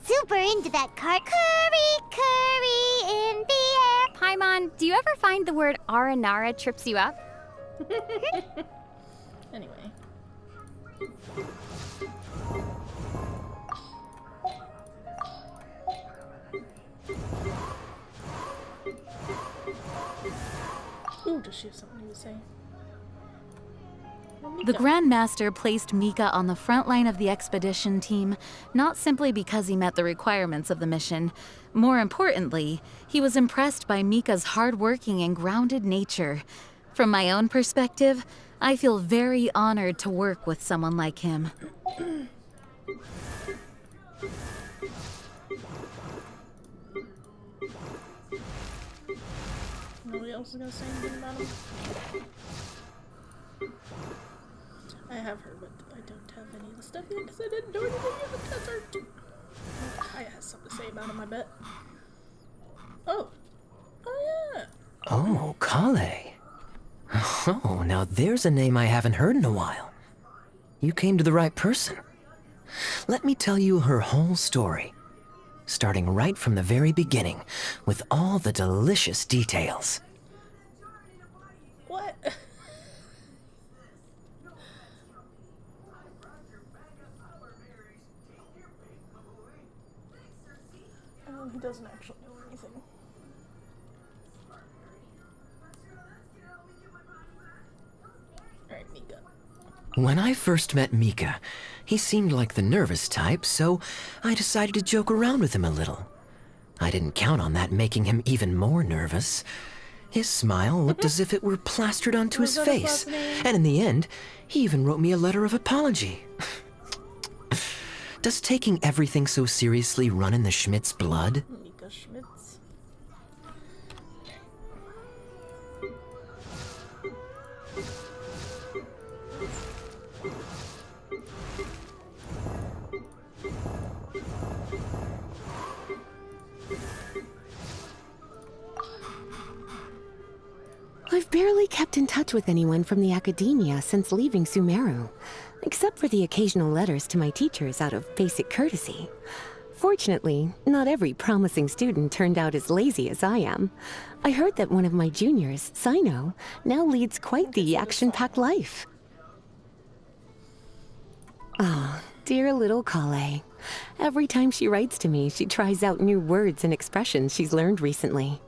Super into that cart. Curry in the air. Paimon, do you ever find the word aranara trips you up? Anyway. Ooh, does she have something to say? The Grand Master placed Mika on the front line of the expedition team, not simply because he met the requirements of the mission. More importantly, he was impressed by Mika's hardworking and grounded nature. From my own perspective, I feel very honored to work with someone like him. Nobody else is gonna say anything about him? I have her, but I don't have any of the stuff yet because I didn't do anything in the desert. Kaya has something to say about him, I bet. Oh. Oh, yeah. Oh, Kale. Oh, now there's a name I haven't heard in a while. You came to the right person. Let me tell you her whole story, starting right from the very beginning, with all the delicious details. What? Oh, he doesn't actually know anything. Alright, Mika. When I first met Mika, he seemed like the nervous type, so I decided to joke around with him a little. I didn't count on that making him even more nervous. His smile looked as if it were plastered onto his face, and in the end, he even wrote me a letter of apology. Does taking everything so seriously run in the Schmidt's blood? Mika Schmitz. I've barely kept in touch with anyone from the academia since leaving Sumeru, except for the occasional letters to my teachers out of basic courtesy. Fortunately, not every promising student turned out as lazy as I am. I heard that one of my juniors, Sino, now leads quite the action-packed life. Ah, dear little Kale. Every time she writes to me, she tries out new words and expressions she's learned recently.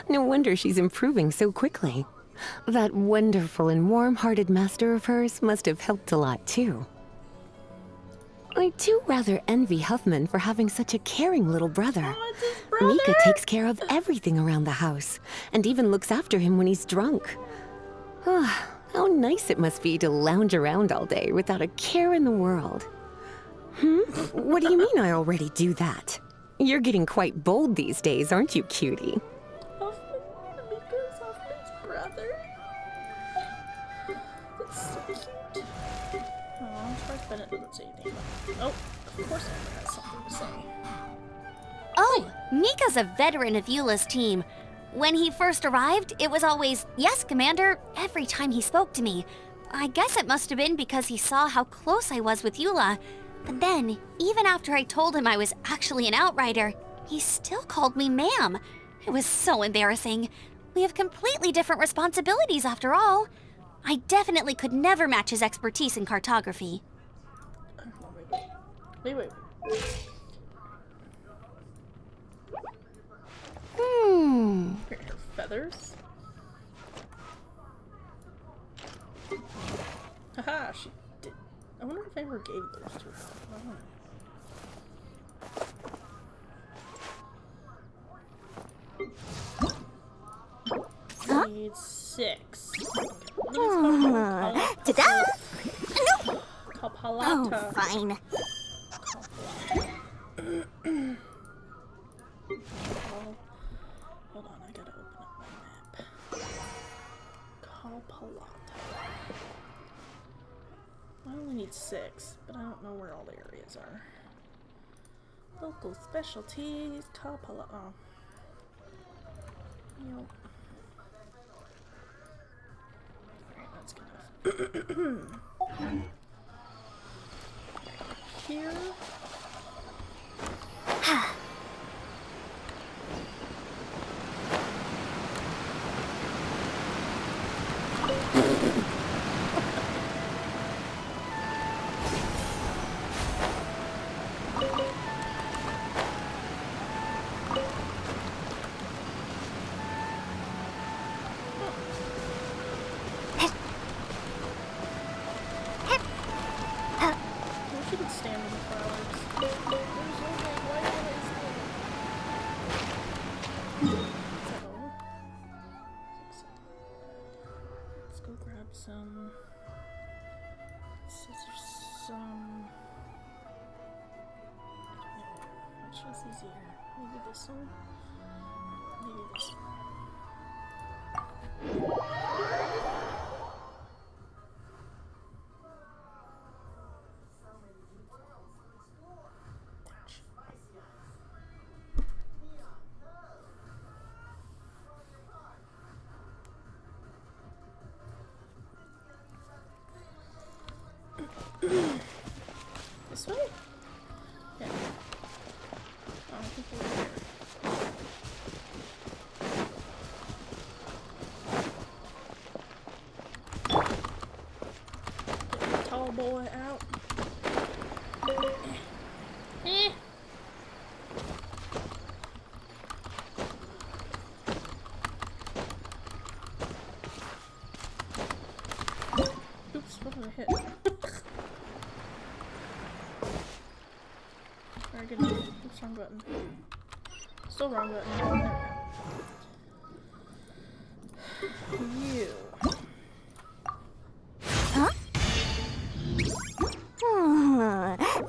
No wonder she's improving so quickly. That wonderful and warm-hearted master of hers must have helped a lot, too. I do rather envy Huffman for having such a caring little brother. Oh, it's his brother. Mika takes care of everything around the house, and even looks after him when he's drunk. Ah, how nice it must be to lounge around all day without a care in the world. What do you mean I already do that? You're getting quite bold these days, aren't you, cutie? Huffman, Mika's Huffman's brother. That's so cute. Oh, I'm surprised Bennett doesn't say anything about it. Oh, of course Amber has something to say. Oh, Mika's a veteran of Eula's team. When he first arrived, it was always, "Yes, Commander," every time he spoke to me. I guess it must have been because he saw how close I was with Eula. But then, even after I told him I was actually an outrider, he still called me ma'am. It was so embarrassing. We have completely different responsibilities after all. I definitely could never match his expertise in cartography. Wait. Her feathers? Haha, she did. I wonder if I ever gave those to her. I don't know. Huh? Need 6. Ta-da! No! Oh, Kapalata. fine. Hold on, I gotta open up my map. Kalpalata. I only need 6, but I don't know where all the areas are. Local specialties, Kalpalata. Oh. Yep. Alright, that's good enough. Here. I wish you could stand in the flowers. They're so big. Why can't I stand? Is that all? Let's go grab some scissors, some. I don't know. Which is easier? Maybe this one? Maybe this one. This way? Yeah. I don't think we're here. Get the tall boy out. Eh. Oops, what did I hit? Very good. Oops, wrong button. Still wrong button. There we go. You.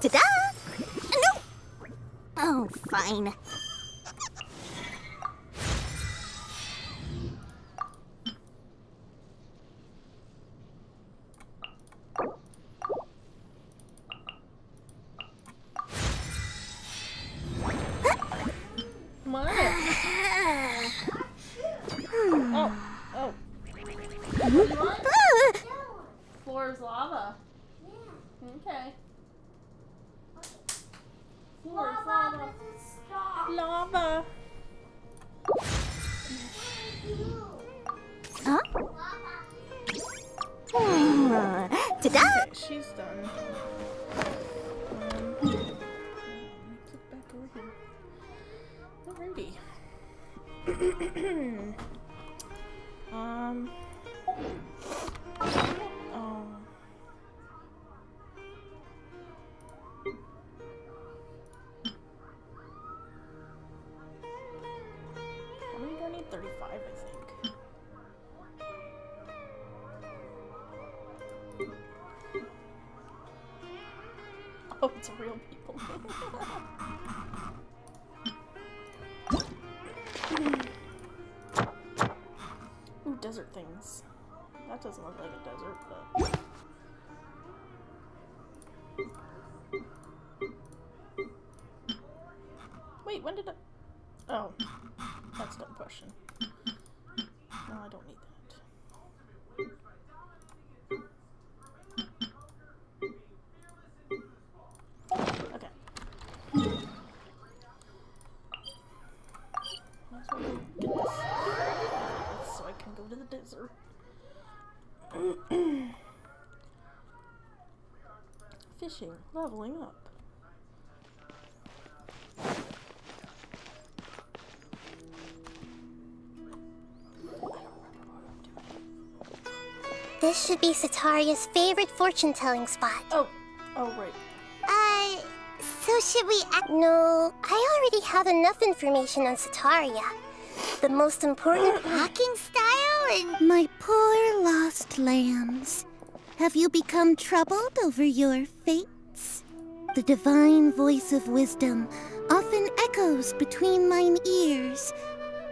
Ta-da! No! Oh, fine. Come on. Oh. Oh. What do you want? Floor is lava. Okay. Floor is lava. Lava. Huh? Ta-da! Okay, she's done. Click back over here. Alrighty. How many do I need? 35, I think. Oh, it's real people. Ooh, desert things. That doesn't look like a desert, but... Wait, when did I... Oh. That's a dumb question. No, I don't need that. Okay. Might as well go get this so I can go to the desert. Fishing, leveling up. This should be Sataria's favorite fortune-telling spot. Oh, right. So should we No, I already have enough information on Sataria. The most important walking style and... My poor lost lambs. Have you become troubled over your fates? The divine voice of wisdom often echoes between mine ears.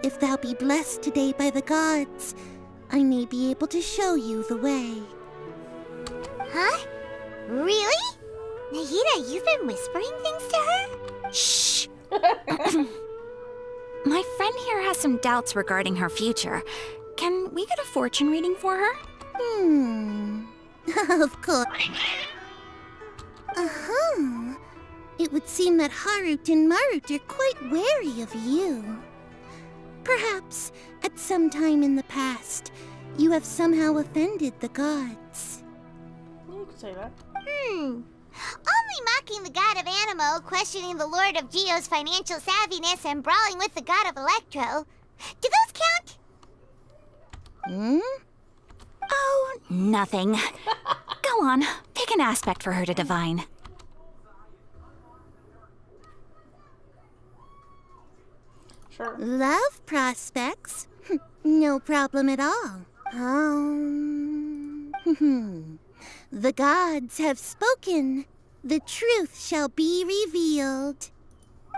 If thou be blessed today by the gods, I may be able to show you the way. Huh? Really? Nahida, you've been whispering things to her? Shh! My friend here has some doubts regarding her future. Can we get a fortune reading for her? Of course. Uh-huh. It would seem that Harut and Marut are quite wary of you. Perhaps, at some time in the past, you have somehow offended the gods. You could say that. Only mocking the god of Animo, questioning the lord of Geo's financial savviness, and brawling with the god of Electro. Do those count? Oh, nothing. Go on, pick an aspect for her to divine. Sure. Love prospects? No problem at all. The gods have spoken. The truth shall be revealed.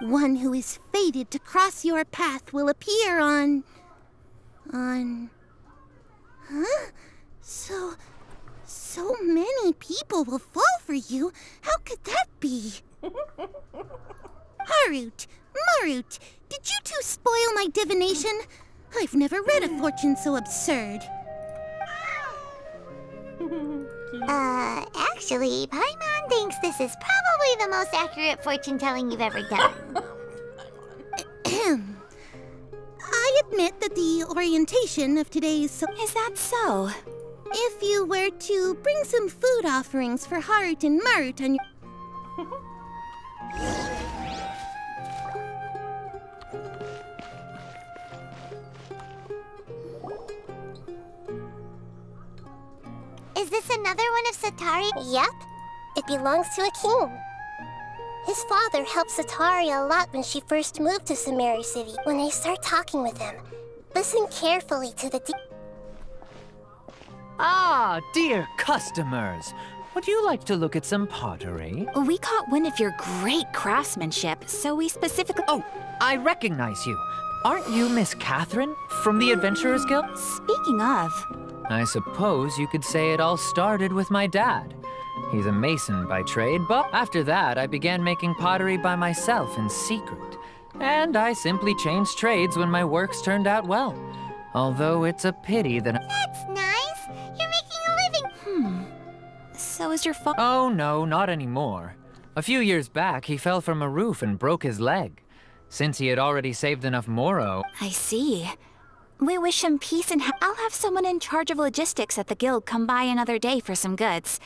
One who is fated to cross your path will appear on... Huh? So many people will fall for you. How could that be? Harut, Marut, did you two spoil my divination? I've never read a fortune so absurd. Actually, Paimon thinks this is probably the most accurate fortune telling you've ever done. I admit that the orientation of today's... Is that so? If you were to bring some food offerings for Harut and Marut on your... Is this another one of Satari? Yep, it belongs to a king. His father helped Sataria a lot when she first moved to Samari City. When I start talking with him, listen carefully to the... Ah, dear customers. Would you like to look at some pottery? We caught wind of your great craftsmanship, so we specifically... Oh, I recognize you. Aren't you Miss Catherine from the Adventurers Guild? Speaking of... I suppose you could say it all started with my dad. He's a mason by trade, but after that I began making pottery by myself in secret. And I simply changed trades when my works turned out well. Although it's a pity that... That's nice. You're making a living. So is your father... Oh no, not anymore. A few years back, he fell from a roof and broke his leg. Since he had already saved enough Moro... I see. We wish him peace and I'll have someone in charge of logistics at the guild come by another day for some goods.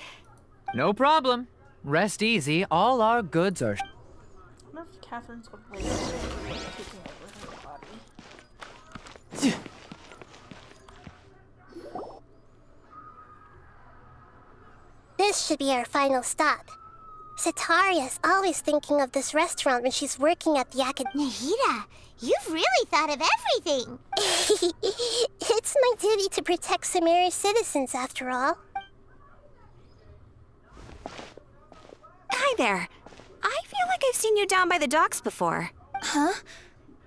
No problem. Rest easy, all our goods are... I wonder if Catherine's away from taking over her body. This should be our final stop. Sataria's always thinking of this restaurant when she's working at the Nahida, you've really thought of everything. It's my duty to protect Samari's citizens, after all. Hi there. I feel like I've seen you down by the docks before. Huh?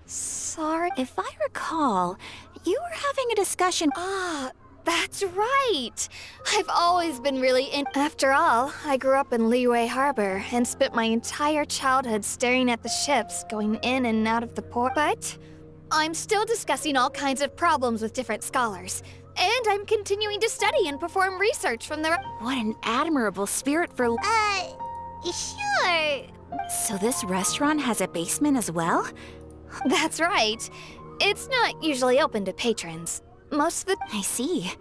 Sorry. If I recall, you were having a discussion... Ah, that's right. I've always been really After all, I grew up in Liyue Harbor and spent my entire childhood staring at the ships going in and out of the port. But I'm still discussing all kinds of problems with different scholars. And I'm continuing to study and perform research from the... What an admirable spirit for... Sure. So this restaurant has a basement as well? That's right. It's not usually open to patrons. Most of the... I see.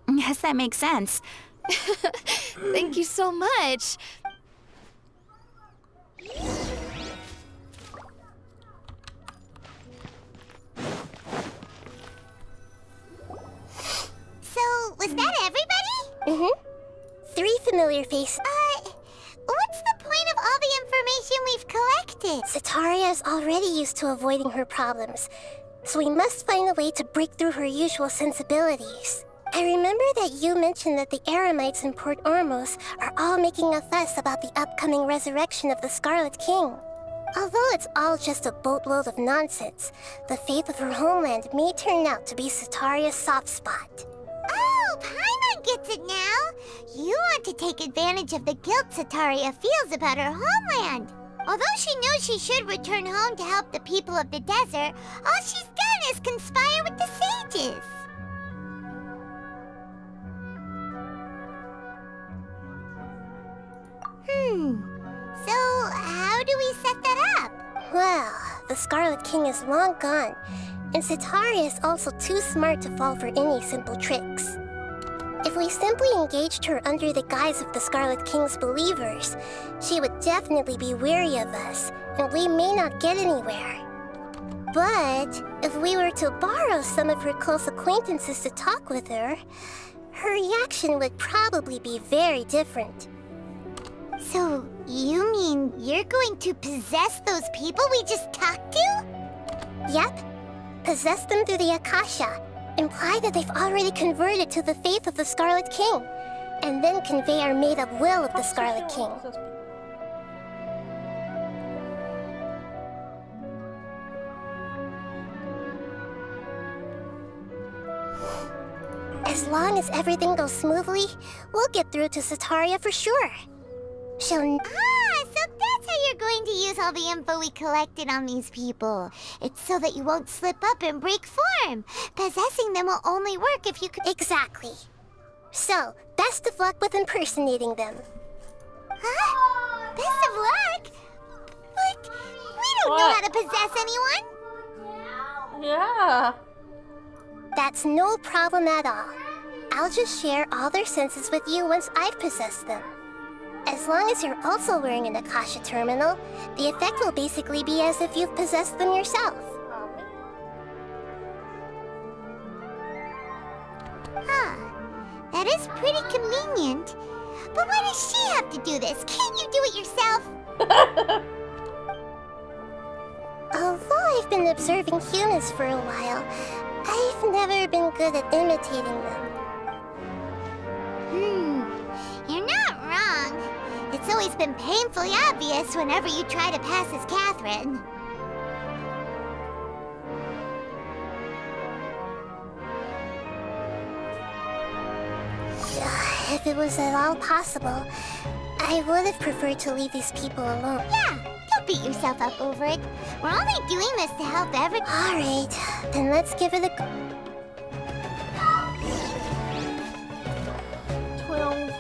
Yes, that makes sense. Thank you so much. So, was that everybody? Mm-hmm. 3 familiar faces. What's the point of all the information we've collected? Sataria is already used to avoiding her problems, so we must find a way to break through her usual sensibilities. I remember that you mentioned that the Eremites in Port Ormos are all making a fuss about the upcoming resurrection of the Scarlet King. Although it's all just a boatload of nonsense, the fate of her homeland may turn out to be Sataria's soft spot. Oh, Paimon gets it now! You want to take advantage of the guilt Sataria feels about her homeland. Although she knows she should return home to help the people of the desert, all she's done is conspire with the sages. So how do we set that up? Well, the Scarlet King is long gone, and Sataria is also too smart to fall for any simple tricks. If we simply engaged her under the guise of the Scarlet King's believers, she would definitely be weary of us, and we may not get anywhere. But if we were to borrow some of her close acquaintances to talk with her, her reaction would probably be very different. So, you mean you're going to possess those people we just talked to? Yep. Possess them through the Akasha. Imply that they've already converted to the faith of the Scarlet King, and then convey our made-up will of the Scarlet King. As long as everything goes smoothly, we'll get through to Sataria for sure. She'll... So that's how you're going to use all the info we collected on these people. It's so that you won't slip up and break form. Possessing them will only work if you could... Exactly. So, best of luck with impersonating them. Huh? Best of luck? But we don't know how to possess anyone. Yeah. That's no problem at all. I'll just share all their senses with you once I've possessed them. As long as you're also wearing an Akasha terminal, the effect will basically be as if you've possessed them yourself. Huh. That is pretty convenient. But why does she have to do this? Can't you do it yourself? Although I've been observing humans for a while, I've never been good at imitating them. You're not wrong. It's always been painfully obvious whenever you try to pass as Catherine. If it was at all possible, I would have preferred to leave these people alone. Yeah, don't beat yourself up over it. We're only doing this to help everyone. Alright, then let's give it a go. 12.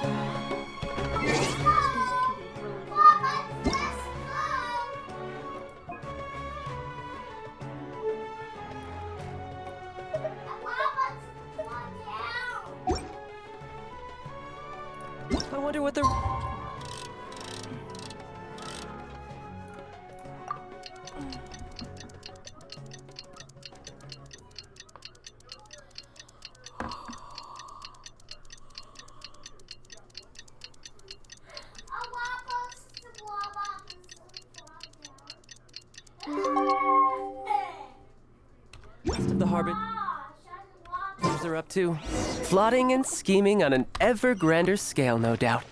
I wonder what they're... Rest of the harbor... are up to? Plotting and scheming on an ever grander scale, no doubt.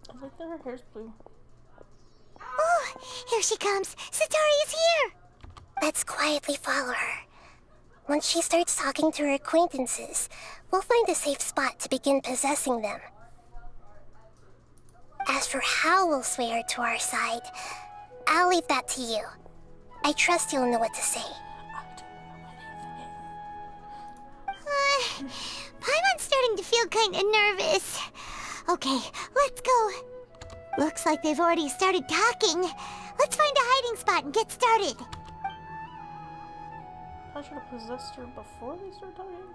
I think that her hair's blue. Oh, here she comes. Sataria's here. Let's quietly follow her. Once she starts talking to her acquaintances, we'll find a safe spot to begin possessing them. As for how we'll sway her to our side, I'll leave that to you. I trust you'll know what to say. Paimon's starting to feel kind of nervous. Okay, let's go. Looks like they've already started talking. Let's find a hiding spot and get started. I should have possessed her before they started talking.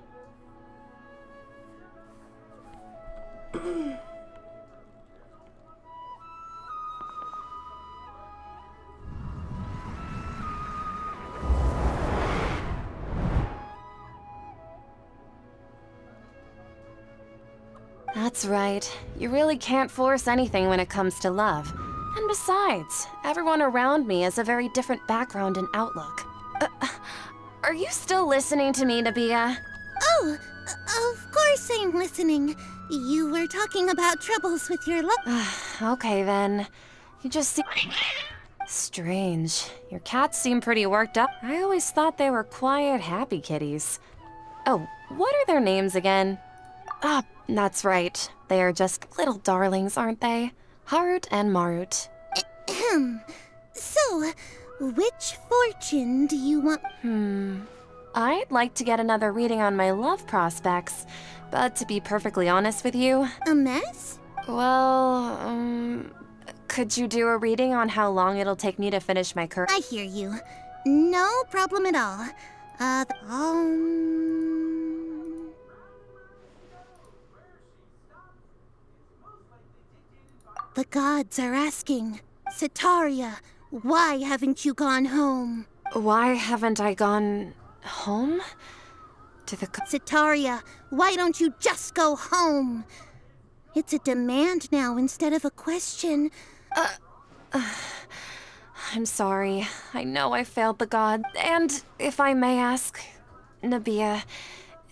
That's right. You really can't force anything when it comes to love. And besides, everyone around me has a very different background and outlook. Are you still listening to me, Nabia? Oh, of course I'm listening. You were talking about troubles with your love. Okay then. You just seem... Strange. Your cats seem pretty worked up. I always thought they were quiet, happy kitties. Oh, what are their names again? Ah, that's right. They are just little darlings, aren't they? Harut and Marut. So, which fortune do you want? I'd like to get another reading on my love prospects, but to be perfectly honest with you... A mess? Well, could you do a reading on how long it'll take me to finish my current... I hear you. No problem at all. The gods are asking, Setaria, why haven't you gone home? Why haven't I gone... home? To the... Setaria, why don't you just go home? It's a demand now instead of a question. I'm sorry. I know I failed the god. And if I may ask, Nabia,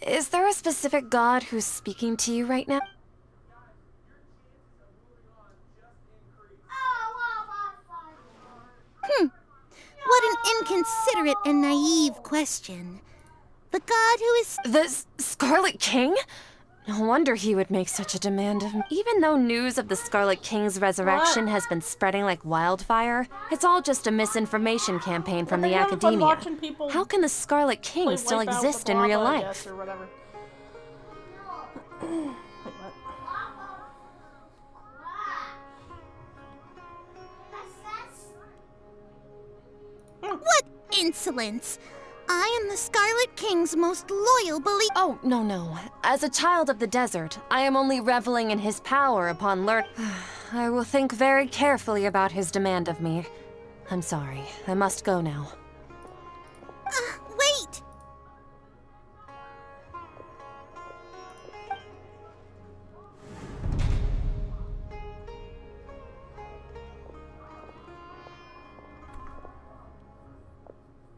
is there a specific god who's speaking to you right now? What an inconsiderate and naive question. The god who is... The Scarlet King? No wonder he would make such a demand of me. Even though news of the Scarlet King's resurrection has been spreading like wildfire, it's all just a misinformation campaign from the academia. How can the Scarlet King still exist in real life? What insolence! I am the Scarlet King's most loyal believer. Oh, no. As a child of the desert, I am only reveling in his power upon learning. I will think very carefully about his demand of me. I'm sorry. I must go now. Wait!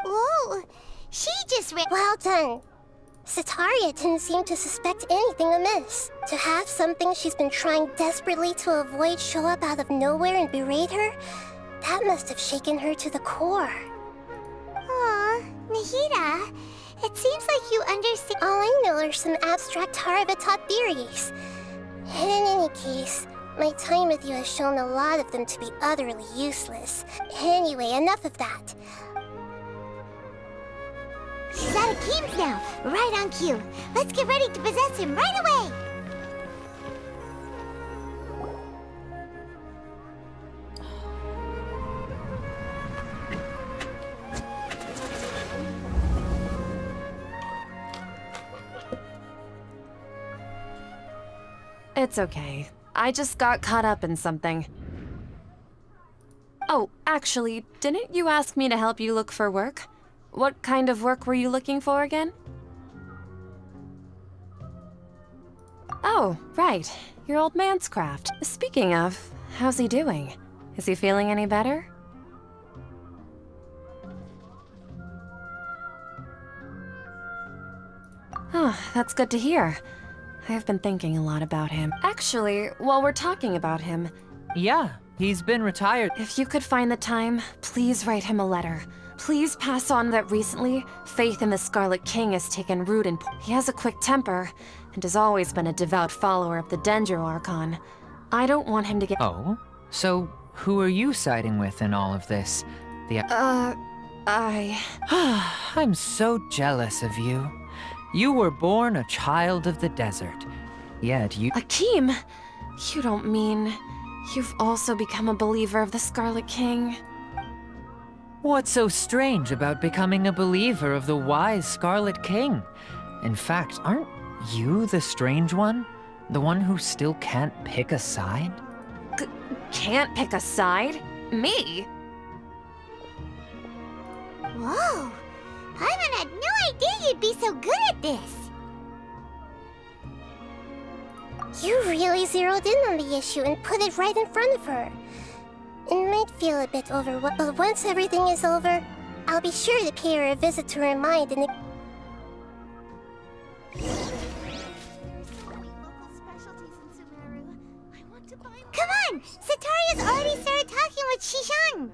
Whoa! She just ran. Well done. Setaria didn't seem to suspect anything amiss. To have something she's been trying desperately to avoid show up out of nowhere and berate her, that must have shaken her to the core. Aw, Nahida, it seems like you understand. All I know are some abstract Haravatot theories. And in any case, my time with you has shown a lot of them to be utterly useless. Anyway, enough of that. She's out of Keem's now, right on cue. Let's get ready to possess him right away. It's okay. I just got caught up in something. Oh, actually, didn't you ask me to help you look for work? What kind of work were you looking for again? Oh, right. Your old man's craft. Speaking of, how's he doing? Is he feeling any better? Oh, that's good to hear. I've been thinking a lot about him. Actually, while we're talking about him... Yeah, he's been retired. If you could find the time, please write him a letter. Please pass on that recently, faith in the Scarlet King has taken root in... He has a quick temper, and has always been a devout follower of the Dendro Archon. I don't want him to get... Oh? So, who are you siding with in all of this? I'm so jealous of you. You were born a child of the desert, yet you... Akeem! You don't mean... You've also become a believer of the Scarlet King? What's so strange about becoming a believer of the wise Scarlet King? In fact, aren't you the strange one? The one who still can't pick a side? Can't pick a side? Me? Whoa! Paimon had no idea you'd be so good at this. You really zeroed in on the issue and put it right in front of her. It might feel a bit overwhelming, but once everything is over, I'll be sure to pay her a visit to her mind and... Come on! Sataria's already started talking with Shishan!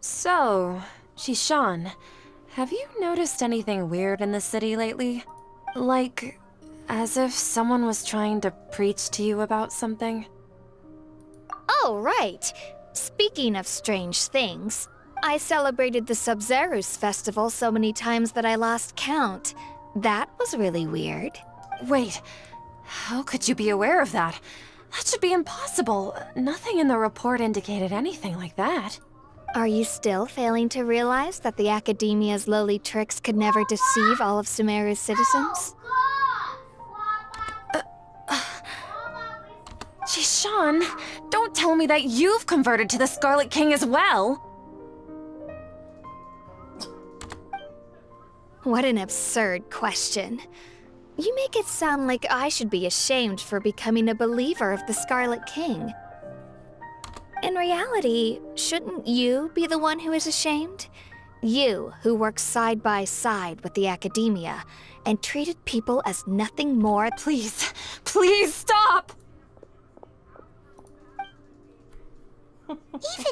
So, Shishan, have you noticed anything weird in the city lately? Like, as if someone was trying to preach to you about something? Oh, right. Speaking of strange things, I celebrated the Sub-Zerus festival so many times that I lost count. That was really weird. Wait, how could you be aware of that? That should be impossible. Nothing in the report indicated anything like that. Are you still failing to realize that the Academia's lowly tricks could never deceive all of Sumeru's citizens? Shishan, don't tell me that you've converted to the Scarlet King as well! What an absurd question. You make it sound like I should be ashamed for becoming a believer of the Scarlet King. In reality, shouldn't you be the one who is ashamed? You, who works side by side with the Academia and treated people as nothing more. Please, please stop! Even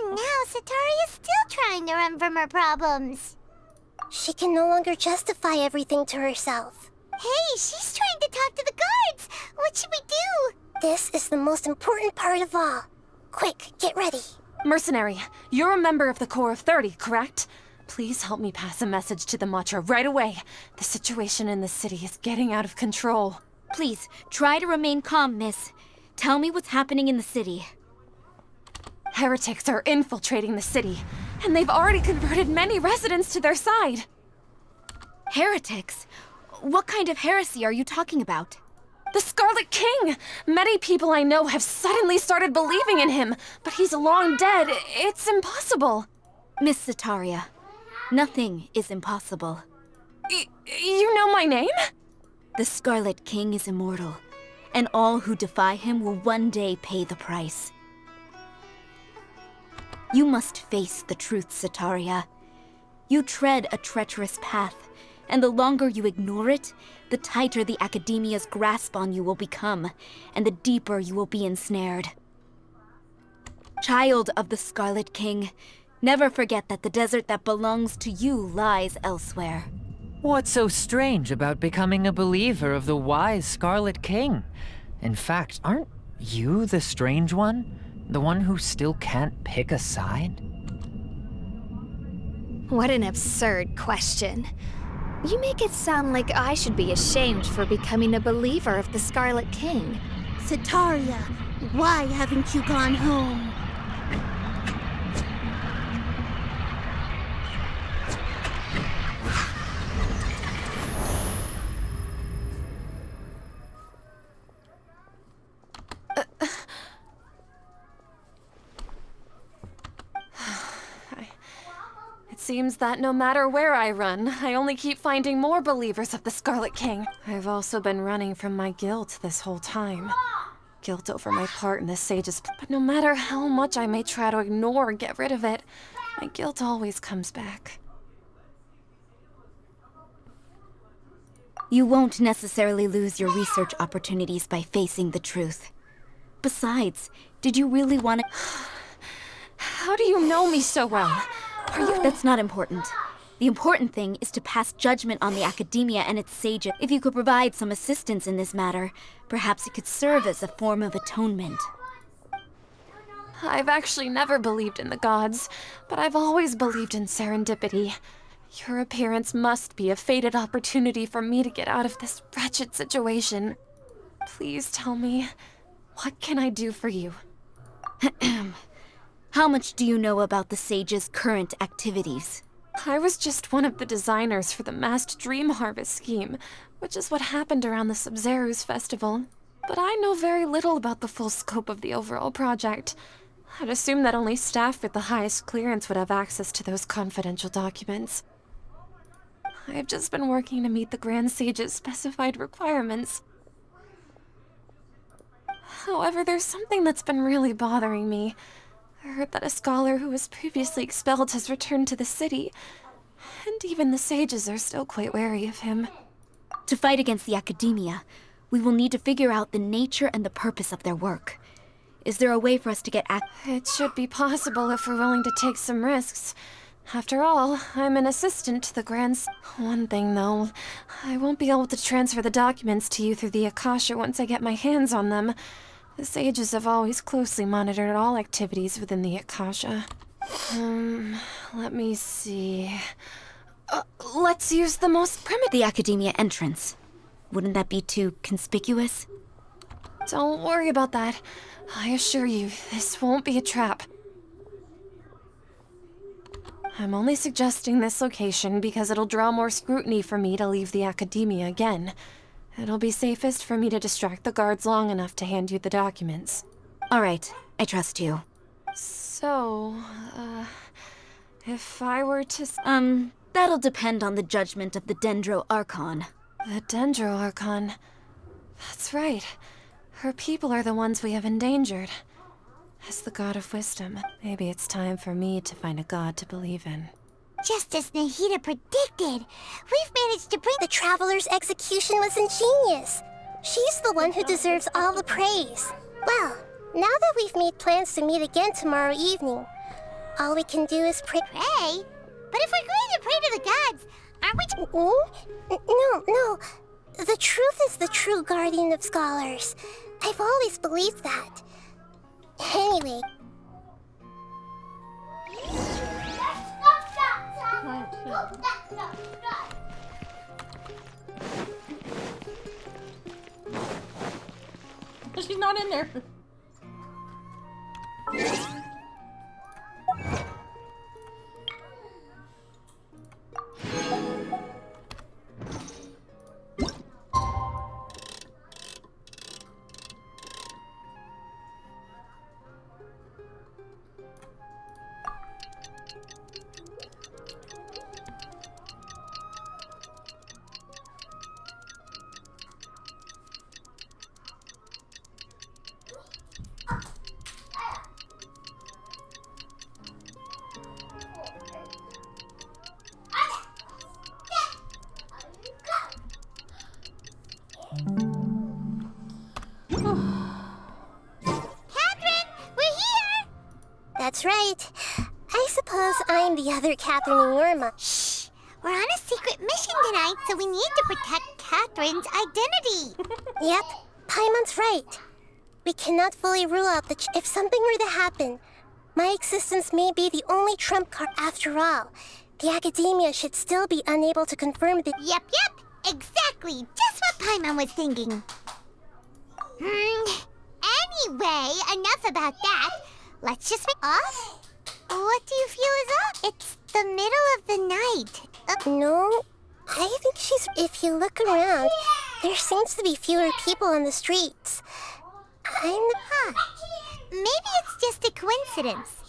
now, Sataria's still trying to run from her problems. She can no longer justify everything to herself. Hey, she's trying to talk to the guards! What should we do? This is the most important part of all. Quick, get ready. Mercenary, you're a member of the Corps of 30, correct? Please help me pass a message to the Matra right away. The situation in the city is getting out of control. Please, try to remain calm, miss. Tell me what's happening in the city. Heretics are infiltrating the city, and they've already converted many residents to their side. Heretics? What kind of heresy are you talking about? The Scarlet King! Many people I know have suddenly started believing in him, but he's long dead. It's impossible. Miss Sataria, nothing is impossible. You know my name? The Scarlet King is immortal, and all who defy him will one day pay the price. You must face the truth, Sataria. You tread a treacherous path, and the longer you ignore it, the tighter the Academia's grasp on you will become, and the deeper you will be ensnared. Child of the Scarlet King, never forget that the desert that belongs to you lies elsewhere. What's so strange about becoming a believer of the wise Scarlet King? In fact, aren't you the strange one? The one who still can't pick a side? What an absurd question. You make it sound like I should be ashamed for becoming a believer of the Scarlet King. Sataria, why haven't you gone home? It seems that no matter where I run, I only keep finding more believers of the Scarlet King. I've also been running from my guilt this whole time. Guilt over my part in the Sage's but no matter how much I may try to ignore or get rid of it, my guilt always comes back. You won't necessarily lose your research opportunities by facing the truth. Besides, did you really want to... How do you know me so well? That's not important. The important thing is to pass judgment on the Academia and its sages. If you could provide some assistance in this matter, perhaps it could serve as a form of atonement. I've actually never believed in the gods, but I've always believed in serendipity. Your appearance must be a fated opportunity for me to get out of this wretched situation. Please tell me, what can I do for you? How much do you know about the Sage's current activities? I was just one of the designers for the masked dream harvest scheme, which is what happened around the Sub-Zerus festival. But I know very little about the full scope of the overall project. I'd assume that only staff with the highest clearance would have access to those confidential documents. I've just been working to meet the Grand Sage's specified requirements. However, there's something that's been really bothering me. I heard that a scholar who was previously expelled has returned to the city, and even the sages are still quite wary of him. To fight against the academia, we will need to figure out the nature and the purpose of their work. Is there a way for us to get It should be possible if we're willing to take some risks. After all, I'm an assistant to the One thing, though, I won't be able to transfer the documents to you through the Akasha once I get my hands on them. The sages have always closely monitored all activities within the Akasha. Let me see. Let's use the most primitive... the academia entrance? Wouldn't that be too conspicuous? Don't worry about that. I assure you, this won't be a trap. I'm only suggesting this location because it'll draw more scrutiny for me to leave the academia again. It'll be safest for me to distract the guards long enough to hand you the documents. All right, I trust you. So, if I were to... That'll depend on the judgment of the Dendro Archon. The Dendro Archon. That's right. Her people are the ones we have endangered. As the god of wisdom, maybe it's time for me to find a god to believe in. Just as Nahida predicted, we've managed to bring... The Traveler's execution was ingenious. She's the one who deserves all the praise. Well, now that we've made plans to meet again tomorrow evening, all we can do is pray. Pray? But if we're going to pray to the gods, aren't we... No. The truth is the true guardian of scholars. I've always believed that. Anyway... She's not in there. That's right. I suppose I'm the other Catherine in your mind. Shh! We're on a secret mission tonight, so we need to protect Catherine's identity. Yep, Paimon's right. We cannot fully rule out if something were to happen, my existence may be the only trump card after all. The academia should still be unable to confirm the... Yep. Exactly. Just what Paimon was thinking. Anyway, enough about that. Let's just make off. What do you feel is up? It's the middle of the night. No, I think she's... If you look around, there seems to be fewer people on the streets. Maybe it's just a coincidence.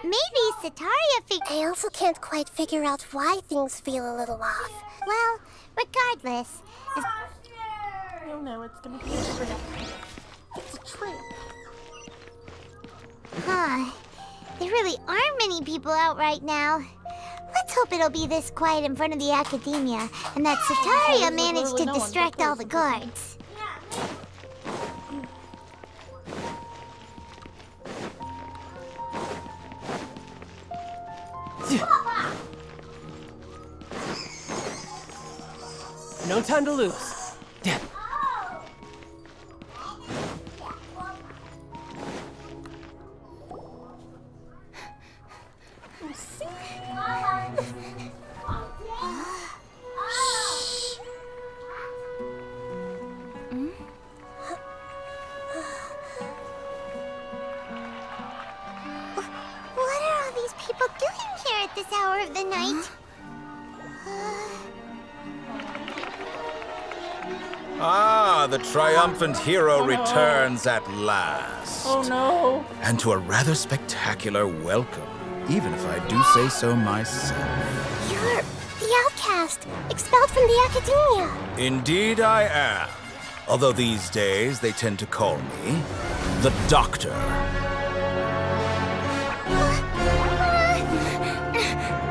Maybe Sataria I also can't quite figure out why things feel a little off. Well, regardless... Oh no, it's gonna be a trip. It's a trip. There really aren't many people out right now. Let's hope it'll be this quiet in front of the academia, and that Sataria managed to distract all the guards. No time to lose. What are all these people doing here at this hour of the night? Ah, the triumphant hero returns at last. Oh no. And to a rather spectacular welcome, even if I do say so myself. You're the outcast, expelled from the Academia. Indeed I am. Although these days they tend to call me the Doctor.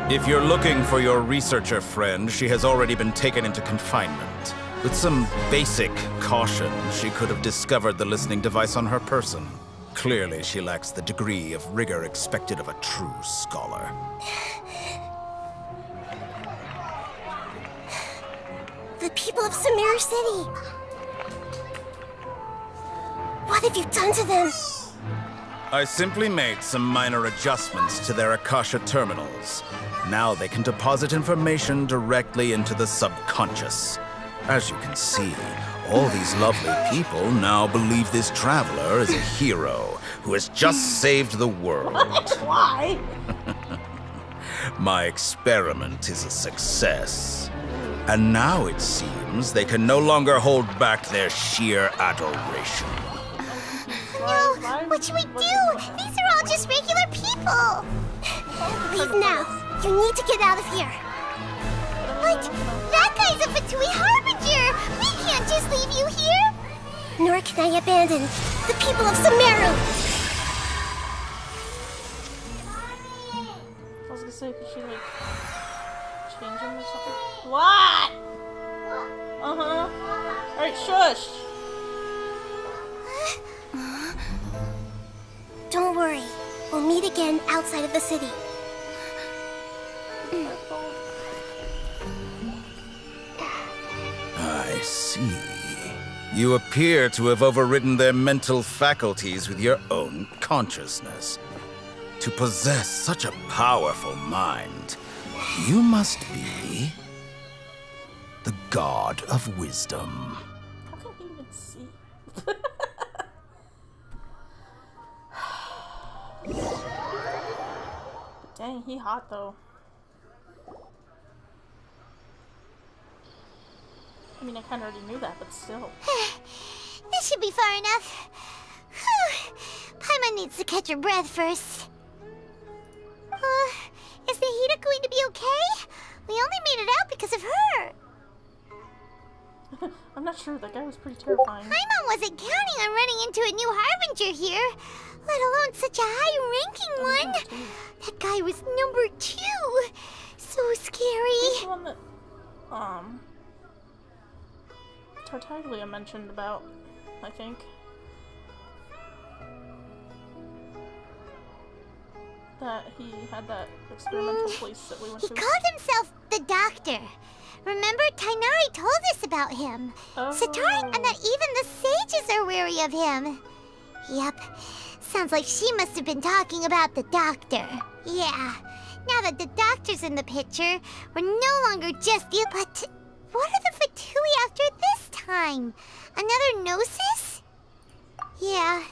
If you're looking for your researcher friend, she has already been taken into confinement. With some basic caution, she could have discovered the listening device on her person. Clearly, she lacks the degree of rigor expected of a true scholar. The people of Sumeru City. What have you done to them? I simply made some minor adjustments to their Akasha terminals. Now they can deposit information directly into the subconscious. As you can see, all these lovely people now believe this traveler is a hero who has just saved the world. Why? My experiment is a success. And now it seems they can no longer hold back their sheer adoration. No, what should we do? These are all just regular people. Leave now. You need to get out of here. But that guy's a Fatui Harbinger. We can't just leave you here. Nor can I abandon the people of Sumeru. I was gonna say, could she like change him or something? What? Alright, shush. Don't worry. We'll meet again outside of the city. I see. You appear to have overridden their mental faculties with your own consciousness. To possess such a powerful mind, you must be the god of wisdom. How can he even see? Dang, he hot though. I mean, I kind of already knew that, but still. This should be far enough. Whew. Paimon needs to catch her breath first. Is the Hida going to be okay? We only made it out because of her. I'm not sure. That guy was pretty terrifying. Paimon wasn't counting on running into a new Harbinger here, let alone such a high-ranking one. That guy was number 2. So scary. He's the one that, Tartaglia mentioned about, I think. That he had that experimental place that we went to. He called himself the Doctor. Remember, Tainari told us about him. Satari and that even the sages are wary of him. Yep. Sounds like she must have been talking about the Doctor. Yeah. Now that the Doctor's in the picture, we're no longer just you. But what are the Fatui after this time? Another Gnosis? Yeah.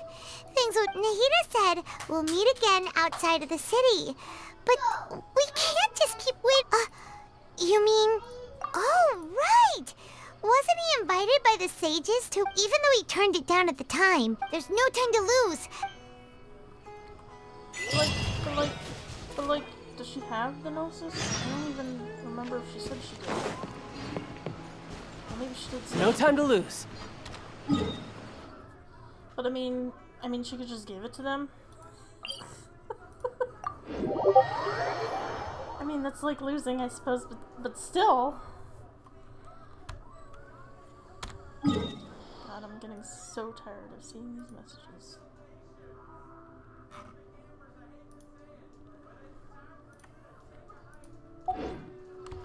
Things what Nahida said. We'll meet again outside of the city. But we can't just keep you mean... Oh, right! Wasn't he invited by the sages to... Even though he turned it down at the time, there's no time to lose. But does she have the Gnosis? I don't even remember if she said she did. Or maybe she did say No time to lose. But I mean, she could just give it to them. I mean, that's like losing, I suppose, but still. God, I'm getting so tired of seeing these messages.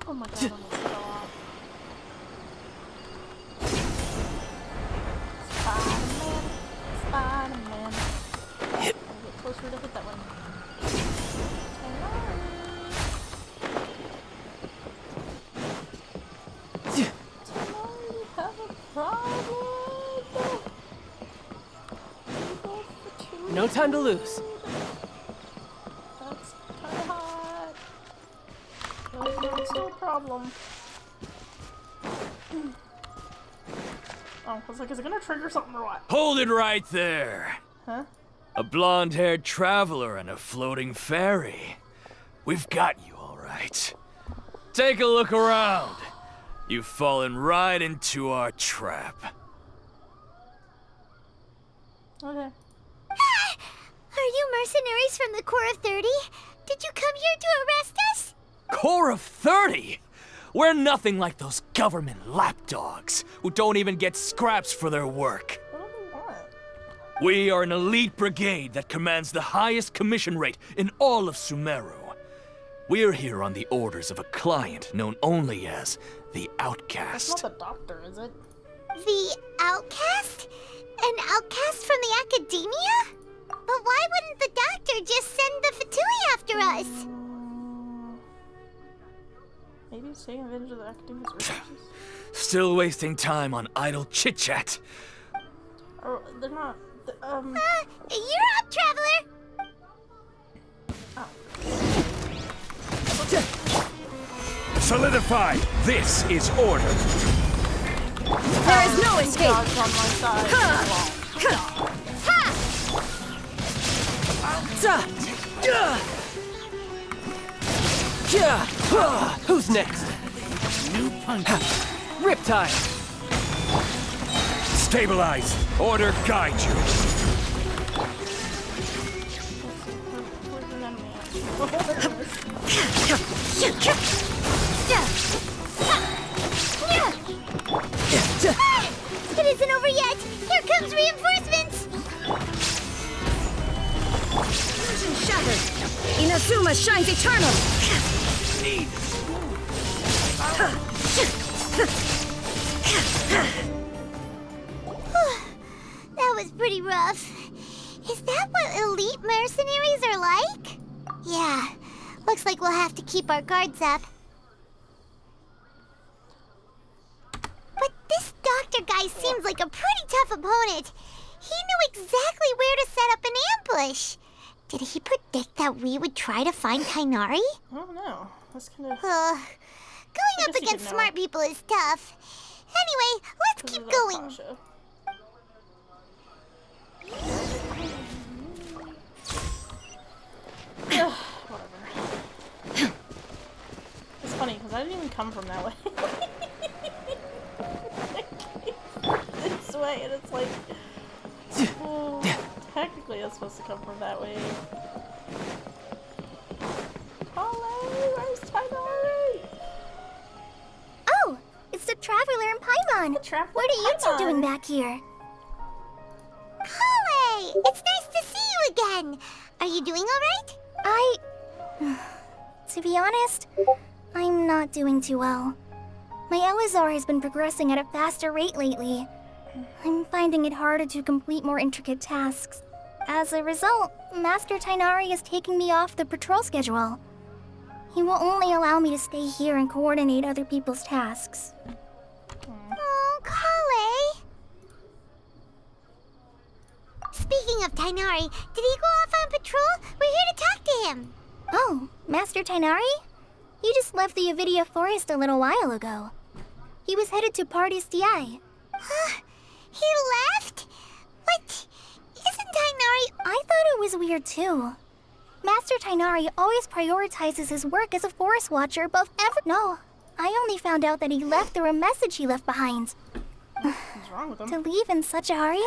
Oh my god, I almost fell off. Spider-Man. Get closer to hit that one. No time to lose. That's kind of hot. It's still a problem. Oh, I was like, is it gonna trigger something or what? Hold it right there. Huh? A blonde-haired traveler and a floating fairy. We've got you all right. Take a look around. You've fallen right into our trap. Okay. Are you mercenaries from the Corps of 30? Did you come here to arrest us? Corps of 30? We're nothing like those government lapdogs who don't even get scraps for their work. What do they want? We are an elite brigade that commands the highest commission rate in all of Sumeru. We're here on the orders of a client known only as the Outcast. That's not the doctor, is it? The outcast? An outcast from the academia? But why wouldn't the doctor just send the Fatui after us? Maybe he's taking advantage of the academia's resources. Still wasting time on idle chit-chat. Oh, they're not. You're up, traveler! Solidify! This is order! There is no escape! On my side. Who's next? New punch. Riptide! Stabilize! Order guide you! It isn't over yet! Here comes reinforcements! Fusion shattered! Inazuma shines eternal! That was pretty rough. Is that what elite mercenaries are like? Yeah, looks like we'll have to keep our guards up. But this doctor guy seems like a pretty tough opponent. He knew exactly where to set up an ambush. Did he predict that we would try to find Tainari? I don't know. That's kind of... Going up against smart people is tough. Anyway, let's keep going. Whatever. It's funny, because I didn't even come from that way. This way, and it's like... technically it's supposed to come from that way. Ollie, where's Tainari? Oh, it's the Traveler and Paimon. What are you two doing back here? Kale, it's nice to see you again. Are you doing all right? To be honest, I'm not doing too well. My Elazar has been progressing at a faster rate lately. I'm finding it harder to complete more intricate tasks. As a result, Master Tainari is taking me off the patrol schedule. He will only allow me to stay here and coordinate other people's tasks. Oh, Kale. Speaking of Tainari, did he go off on patrol? We're here to talk to him. Oh, Master Tainari? He just left the Avidia Forest a little while ago. He was headed to Party's DI. Huh? He left? What? Isn't Tainari... I thought it was weird too. Master Tainari always prioritizes his work as a forest watcher above ever. No, I only found out that he left through a message he left behind. What's wrong with him? To leave in such a hurry?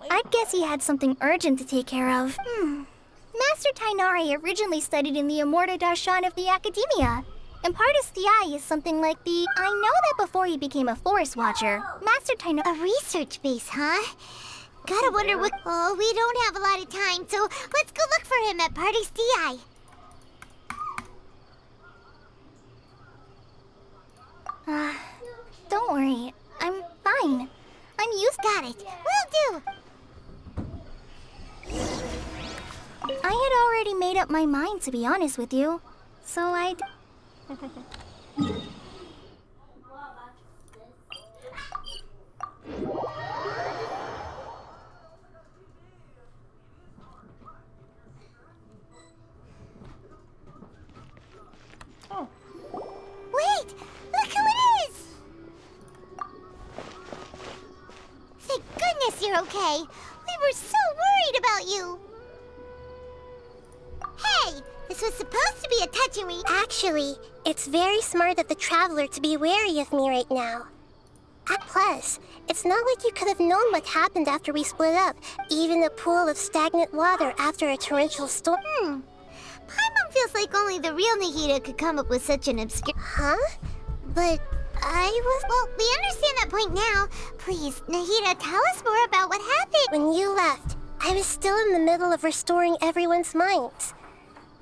I'd guess he had something urgent to take care of. Master Tainari originally studied in the Amorta Darshan of the Academia. And Partis DI is something like the... I know that before he became a forest watcher, Master Tainari... A research base, huh? Gotta wonder what... Oh, we don't have a lot of time, so let's go look for him at Party's DI. Don't worry. I'm fine. I'm used... Got it. Will do. I had already made up my mind, to be honest with you. So I'd... Oh. Wait! Look who it is! This was supposed to be a touching Actually, it's very smart of the Traveler to be wary of me right now. Plus, it's not like you could have known what happened after we split up, even a pool of stagnant water after a torrential storm. Paimon feels like only the real Nahida could come up with such an obscure... Huh? But I was... Well, we understand that point now. Please, Nahida, tell us more about what happened. When you left, I was still in the middle of restoring everyone's minds.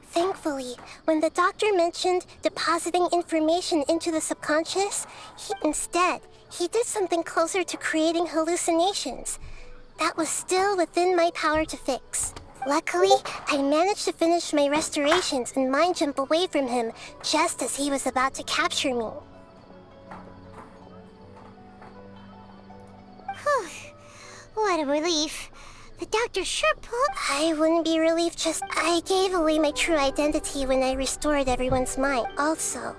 Thankfully, when the doctor mentioned depositing information into the subconscious, he did something closer to creating hallucinations. That was still within my power to fix. Luckily, I managed to finish my restorations and mind jump away from him just as he was about to capture me. What a relief. The doctor sure pulled... I wouldn't be relieved, just I gave away my true identity when I restored everyone's mind. Also,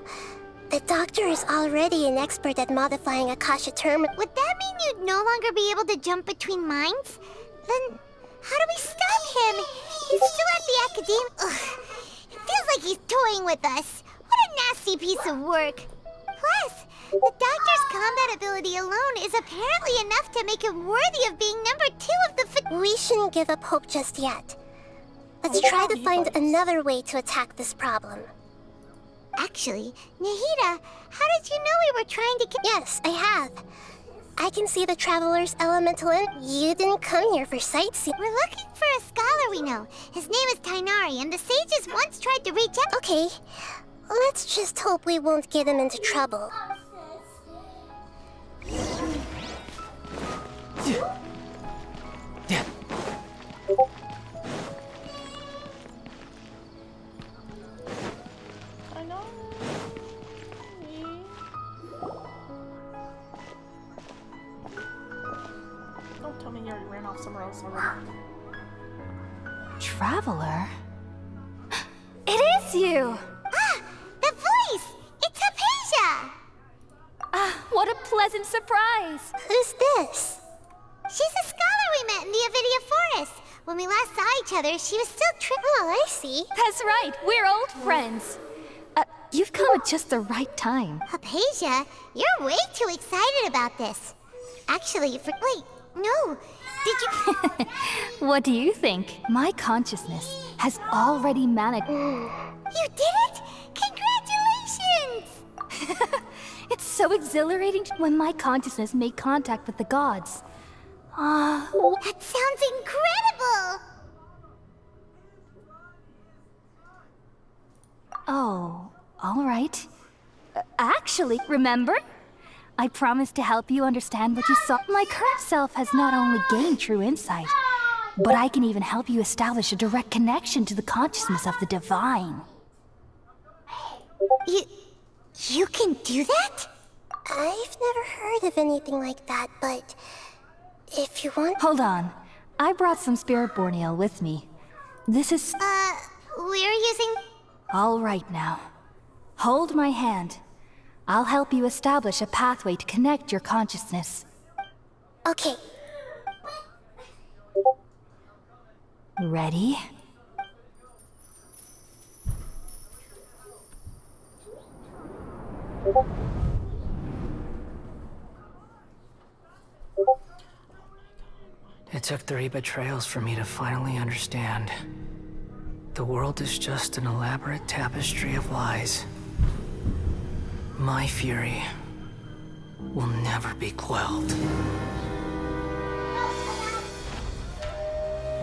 the doctor is already an expert at modifying Akasha terminal. Would that mean you'd no longer be able to jump between minds? Then, how do we stop him? He's still at the academy. Ugh. It feels like he's toying with us. What a nasty piece of work. Plus, the doctor's combat ability alone is apparently enough to make him worthy of being number 2 of the... We shouldn't give up hope just yet. Let's try to find another way to attack this problem. Actually, Nahida, how did you know we were trying to... Yes, I have. I can see the Traveler's elemental in... You didn't come here for sightseeing. We're looking for a scholar we know. His name is Tainari, and the sages once tried to reach out... Okay, let's just hope we won't get him into trouble. Don't tell me you already ran off somewhere else already. Traveler? It is you! Ah! The voice! It's Hypatia! What a pleasant surprise! Who's this? She's a scholar we met in the Avidia Forest. When we last saw each other, she was still Oh, I see. That's right, we're old friends. You've come at just the right time. Hypatia, you're way too excited about this. Actually, wait, no. Did you... What do you think? My consciousness has already managed... You did it? Congratulations! It's so exhilarating when my consciousness made contact with the gods. That sounds incredible! Oh, all right. Actually, remember? I promised to help you understand what you saw. My current self has not only gained true insight, but I can even help you establish a direct connection to the consciousness of the divine. You can do that? I've never heard of anything like that, but if you want... Hold on. I brought some spirit-born ale with me. This is... We're using... All right now. Hold my hand. I'll help you establish a pathway to connect your consciousness. Okay. Ready? It took 3 betrayals for me to finally understand. The world is just an elaborate tapestry of lies. My fury will never be quelled.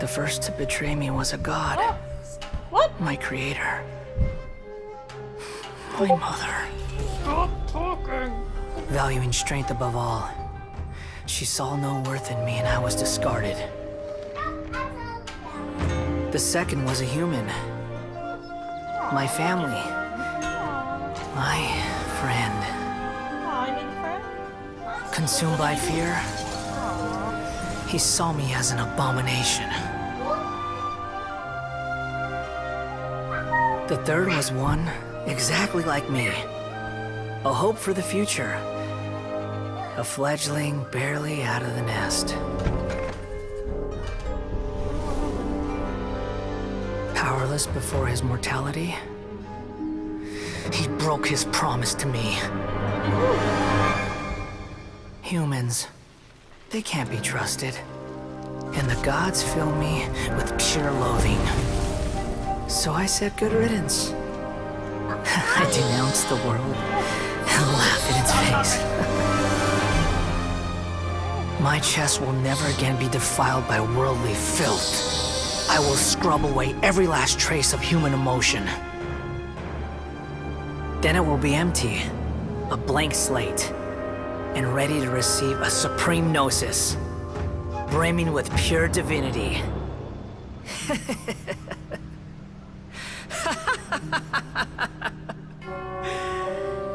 The first to betray me was a god. What? My creator. My mother. Stop talking! Valuing strength above all. She saw no worth in me and I was discarded. The second was a human. My family. My friend. Consumed by fear, he saw me as an abomination. The third was one exactly like me. A hope for the future. A fledgling barely out of the nest. powerless before his mortality. He broke his promise to me. Humans, they can't be trusted. And the gods fill me with pure loathing. So I said good riddance. I denounced the world and laughed in its face. My chest will never again be defiled by worldly filth. I will scrub away every last trace of human emotion. Then it will be empty, a blank slate, and ready to receive a supreme gnosis, brimming with pure divinity.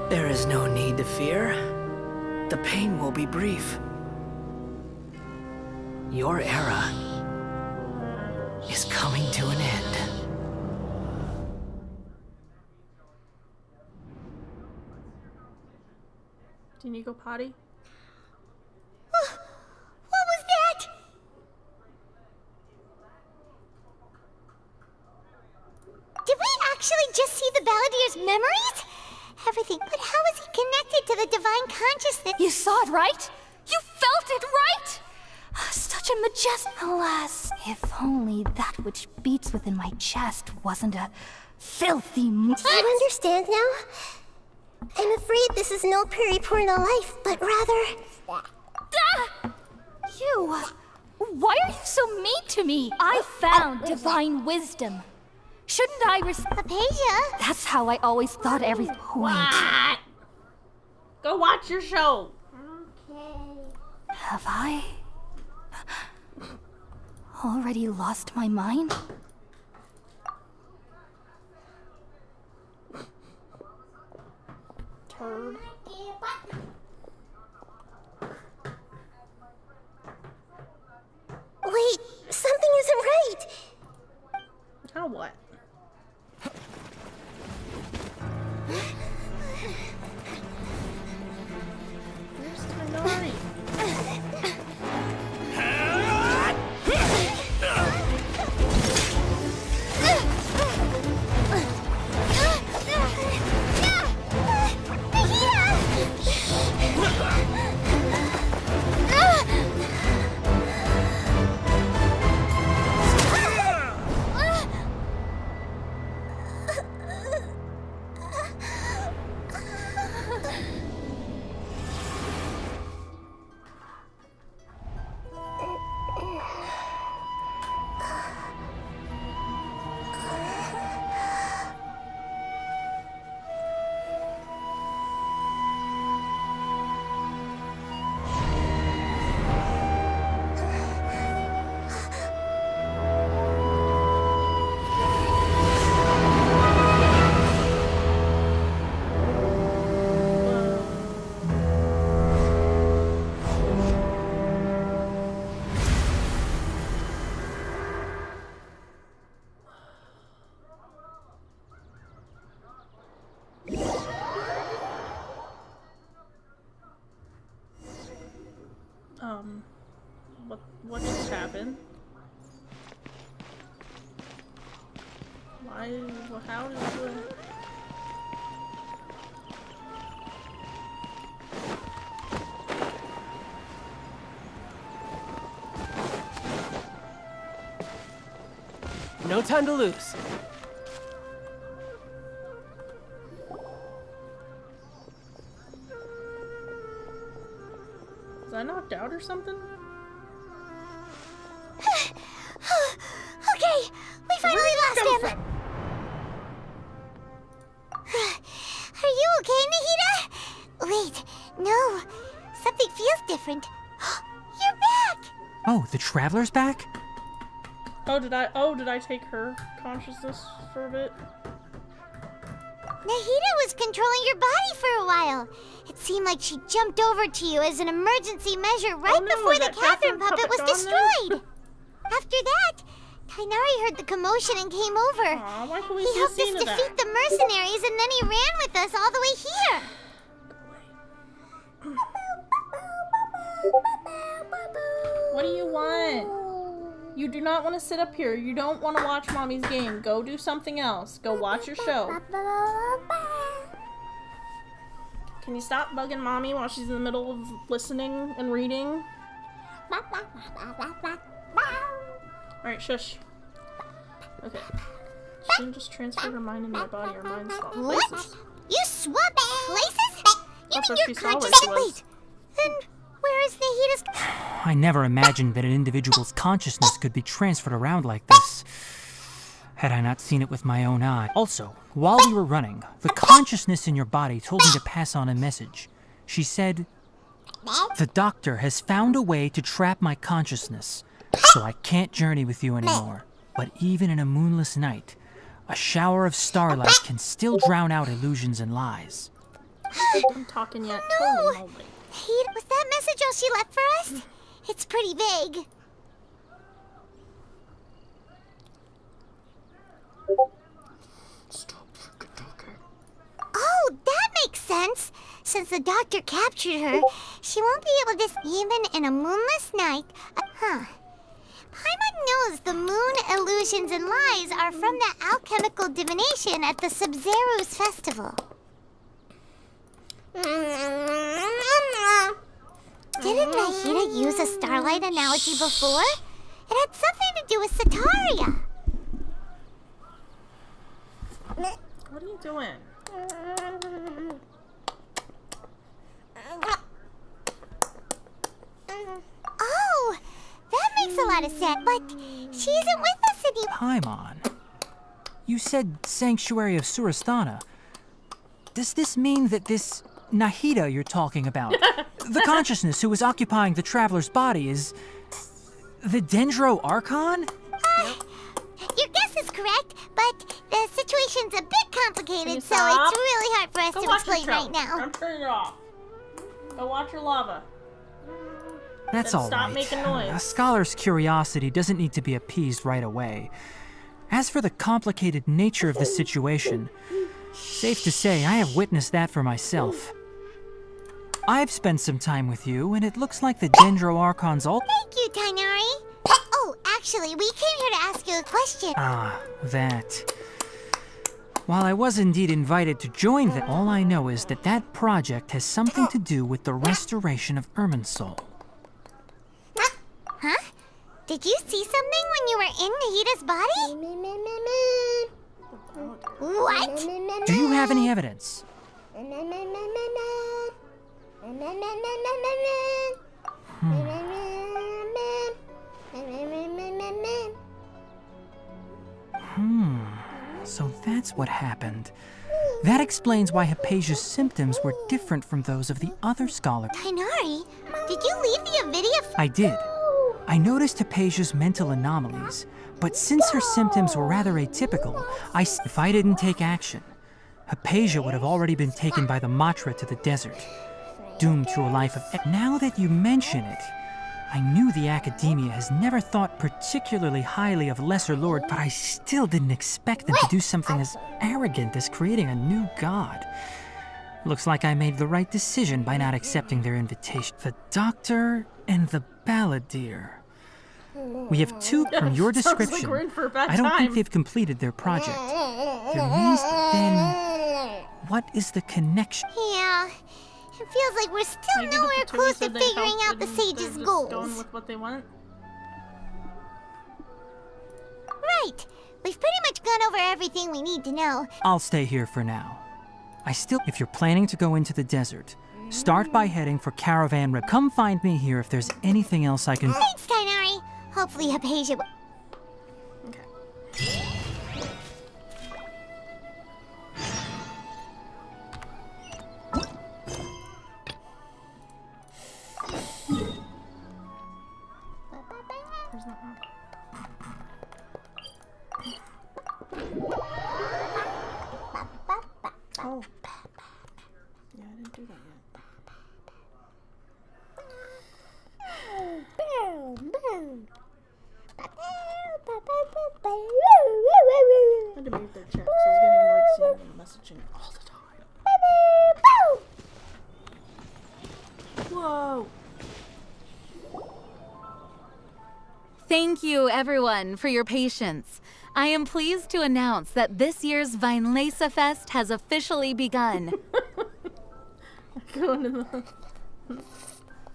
There is no need to fear. The pain will be brief. Your era is coming to an end. Didn't you go potty? What was that? Did we actually just see the Baladier's memories? Everything, but how is he connected to the divine consciousness? You saw it, right? You felt it, right? Such a majestic... Alas, if only that which beats within my chest wasn't a filthy... Do you understand now? I'm afraid this is no periportal life, but rather... You! Why are you so mean to me? I found divine wisdom. Shouldn't I Apasia? That's how I always thought everything... What? Go watch your show. Have I... already lost my mind? Turd. Wait, something isn't right. Now what? Where's Tighnari? What just happened? Why? How did the... No time to lose. Was I knocked out or something? Okay, we finally lost him. Are you okay, Nahida? Wait, no. Something feels different. You're back! Oh, the Traveler's back? Oh, did I take her consciousness for a bit? Nahida was controlling your body for a while. It seemed like she jumped over to you as an emergency measure right before the Catherine puppet was destroyed. After that, Tighnari heard the commotion and came over. Aw, why can't we He see a helped us scene of that? defeat the mercenaries and then he ran with us all the way here. What do you want? You do not want to sit up here. You don't want to watch Mommy's game. Go do something else. Go watch your show. Can you stop bugging Mommy while she's in the middle of listening and reading? Alright, shush. Okay. She didn't just transfer her mind into my body. Her mind swapped places. What? You swapped places? You That's mean what your she saw where she conscious... was. Wait. Then where is Nahida's... I never imagined that an individual's consciousness could be transferred around like this, had I not seen it with my own eye. Also, while we were running, the consciousness in your body told me to pass on a message. She said, "The doctor has found a way to trap my consciousness, so I can't journey with you anymore. But even in a moonless night, a shower of starlight can still drown out illusions and lies." I'm talking yet. No! Holy moly. Was that message all she left for us? It's pretty vague. Oh, that makes sense. Since the doctor captured her, she won't be able to... Even in a moonless night... Paimon knows the moon illusions and lies are from the alchemical divination at the Sub-Zero's festival. Didn't Nahida use a starlight analogy before? It had something to do with Sataria. What are you doing? Oh, that makes a lot of sense, but she isn't with us anymore. Paimon, you said Sanctuary of Surasthana. Does this mean that this Nahida you're talking about, the consciousness who was occupying the traveler's body, is the Dendro Archon? Your guess is correct, but the situation's a bit complicated, so stop? it's really hard for us Go to watch your explain show. right now. I'm turning it off. Go watch your lava. That's Then all stop right. making noise. A scholar's curiosity doesn't need to be appeased right away. As for the complicated nature of the situation, safe to say I have witnessed that for myself. I've spent some time with you, and it looks like the Dendro Archon's ult. Thank you, Tainari. Oh, actually, we came here to ask you a question. Ah, that. While I was indeed invited to join them, all I know is that that project has something to do with the restoration of Irminsul. Huh? Did you see something when you were in Nahida's body? What? Do you have any evidence? So that's what happened. That explains why Hypatia's symptoms were different from those of the other scholar. Tainari, did you leave the Avidia? I did. I noticed Hypatia's mental anomalies, but since her symptoms were rather atypical, if I didn't take action, Hypatia would have already been taken by the Matra to the desert, doomed to a life of... Now that you mention it, I knew the Academia has never thought particularly highly of Lesser Lord, but I still didn't expect them to do something as arrogant as creating a new god. Looks like I made the right decision by not accepting their invitation. The Doctor and the Balladeer. We have two from your Sounds like description. we're in for a bad I don't think time. they've completed their project. Then, what is the connection? Yeah. It feels like we're still Maybe the nowhere Petunias close to said they'd figuring help out the and they're sage's just goals. Going with what they want. Right. We've pretty much gone over everything we need to know. I'll stay here for now. If you're planning to go into the desert, start by heading for Caravan Rib. Come find me here if there's anything else I can... Thanks, Tainari. Hopefully Hypatia will... Where's that map? Oh. Yeah, I didn't do that yet. everyone for your patience. I am pleased to announce that this year's Vinelesa Fest has officially begun. I go into the...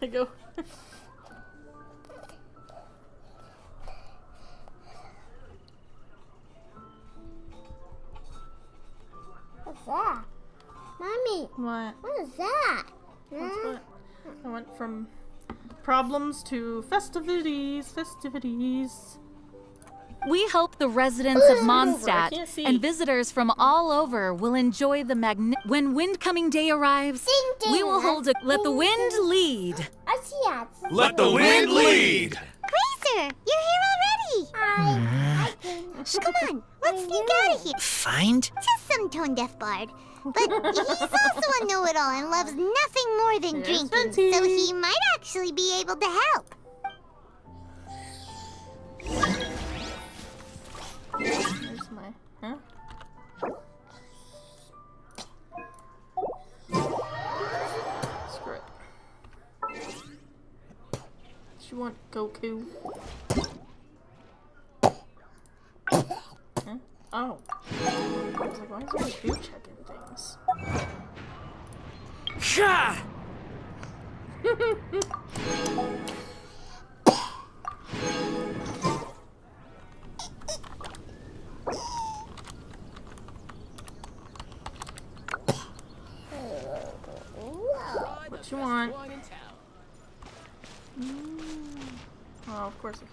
I go... What's that? Mommy. What? What is that? That's what? I went from problems to festivities. We hope the residents of I Mondstadt can't see. and visitors from all over will enjoy the When Windcoming Day arrives, we will hold a Let the Wind Lead. I see it. Let the wind lead! Grazer, you're here already. Come on, let's sneak out of here. Find? Just some tone-deaf bard. But he's also a know-it-all and loves nothing more than drinking, so he might actually be able to help. There's my... Huh? Screw it. Do you want Goku? Huh? Oh. I was like, why is Goku checking things? Sha! What you want? Oh, of course I can.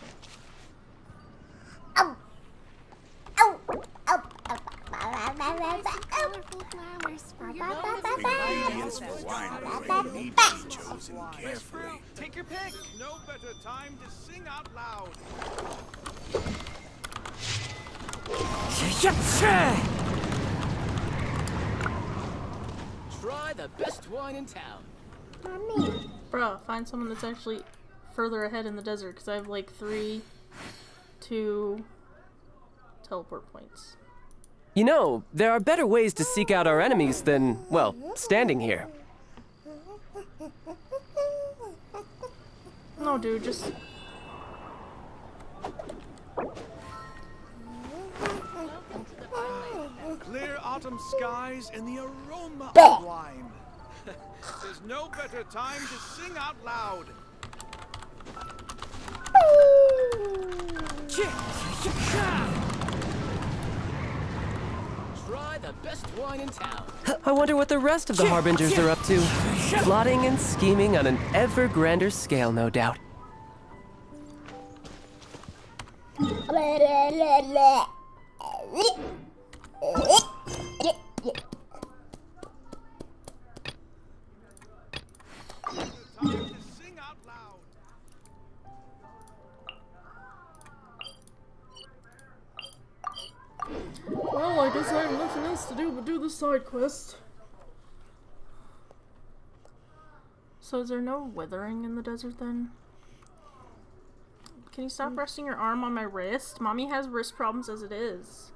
Take your pick. No better time to sing out loud. Try the best wine in town. Bruh, find someone that's actually further ahead in the desert, because I have like 2 teleport points. You know, there are better ways to seek out our enemies than, well, standing here. No, dude, just... Clear autumn skies and the aroma of wine. There's no better time to sing out loud. Try the best wine in town. I wonder what the rest of the Harbingers are up to. Plotting and scheming on an ever grander scale, no doubt. Well, I guess I have nothing else to do but do the side quest. So is there no withering in the desert then? Can you stop resting your arm on my wrist? Mommy has wrist problems as it is.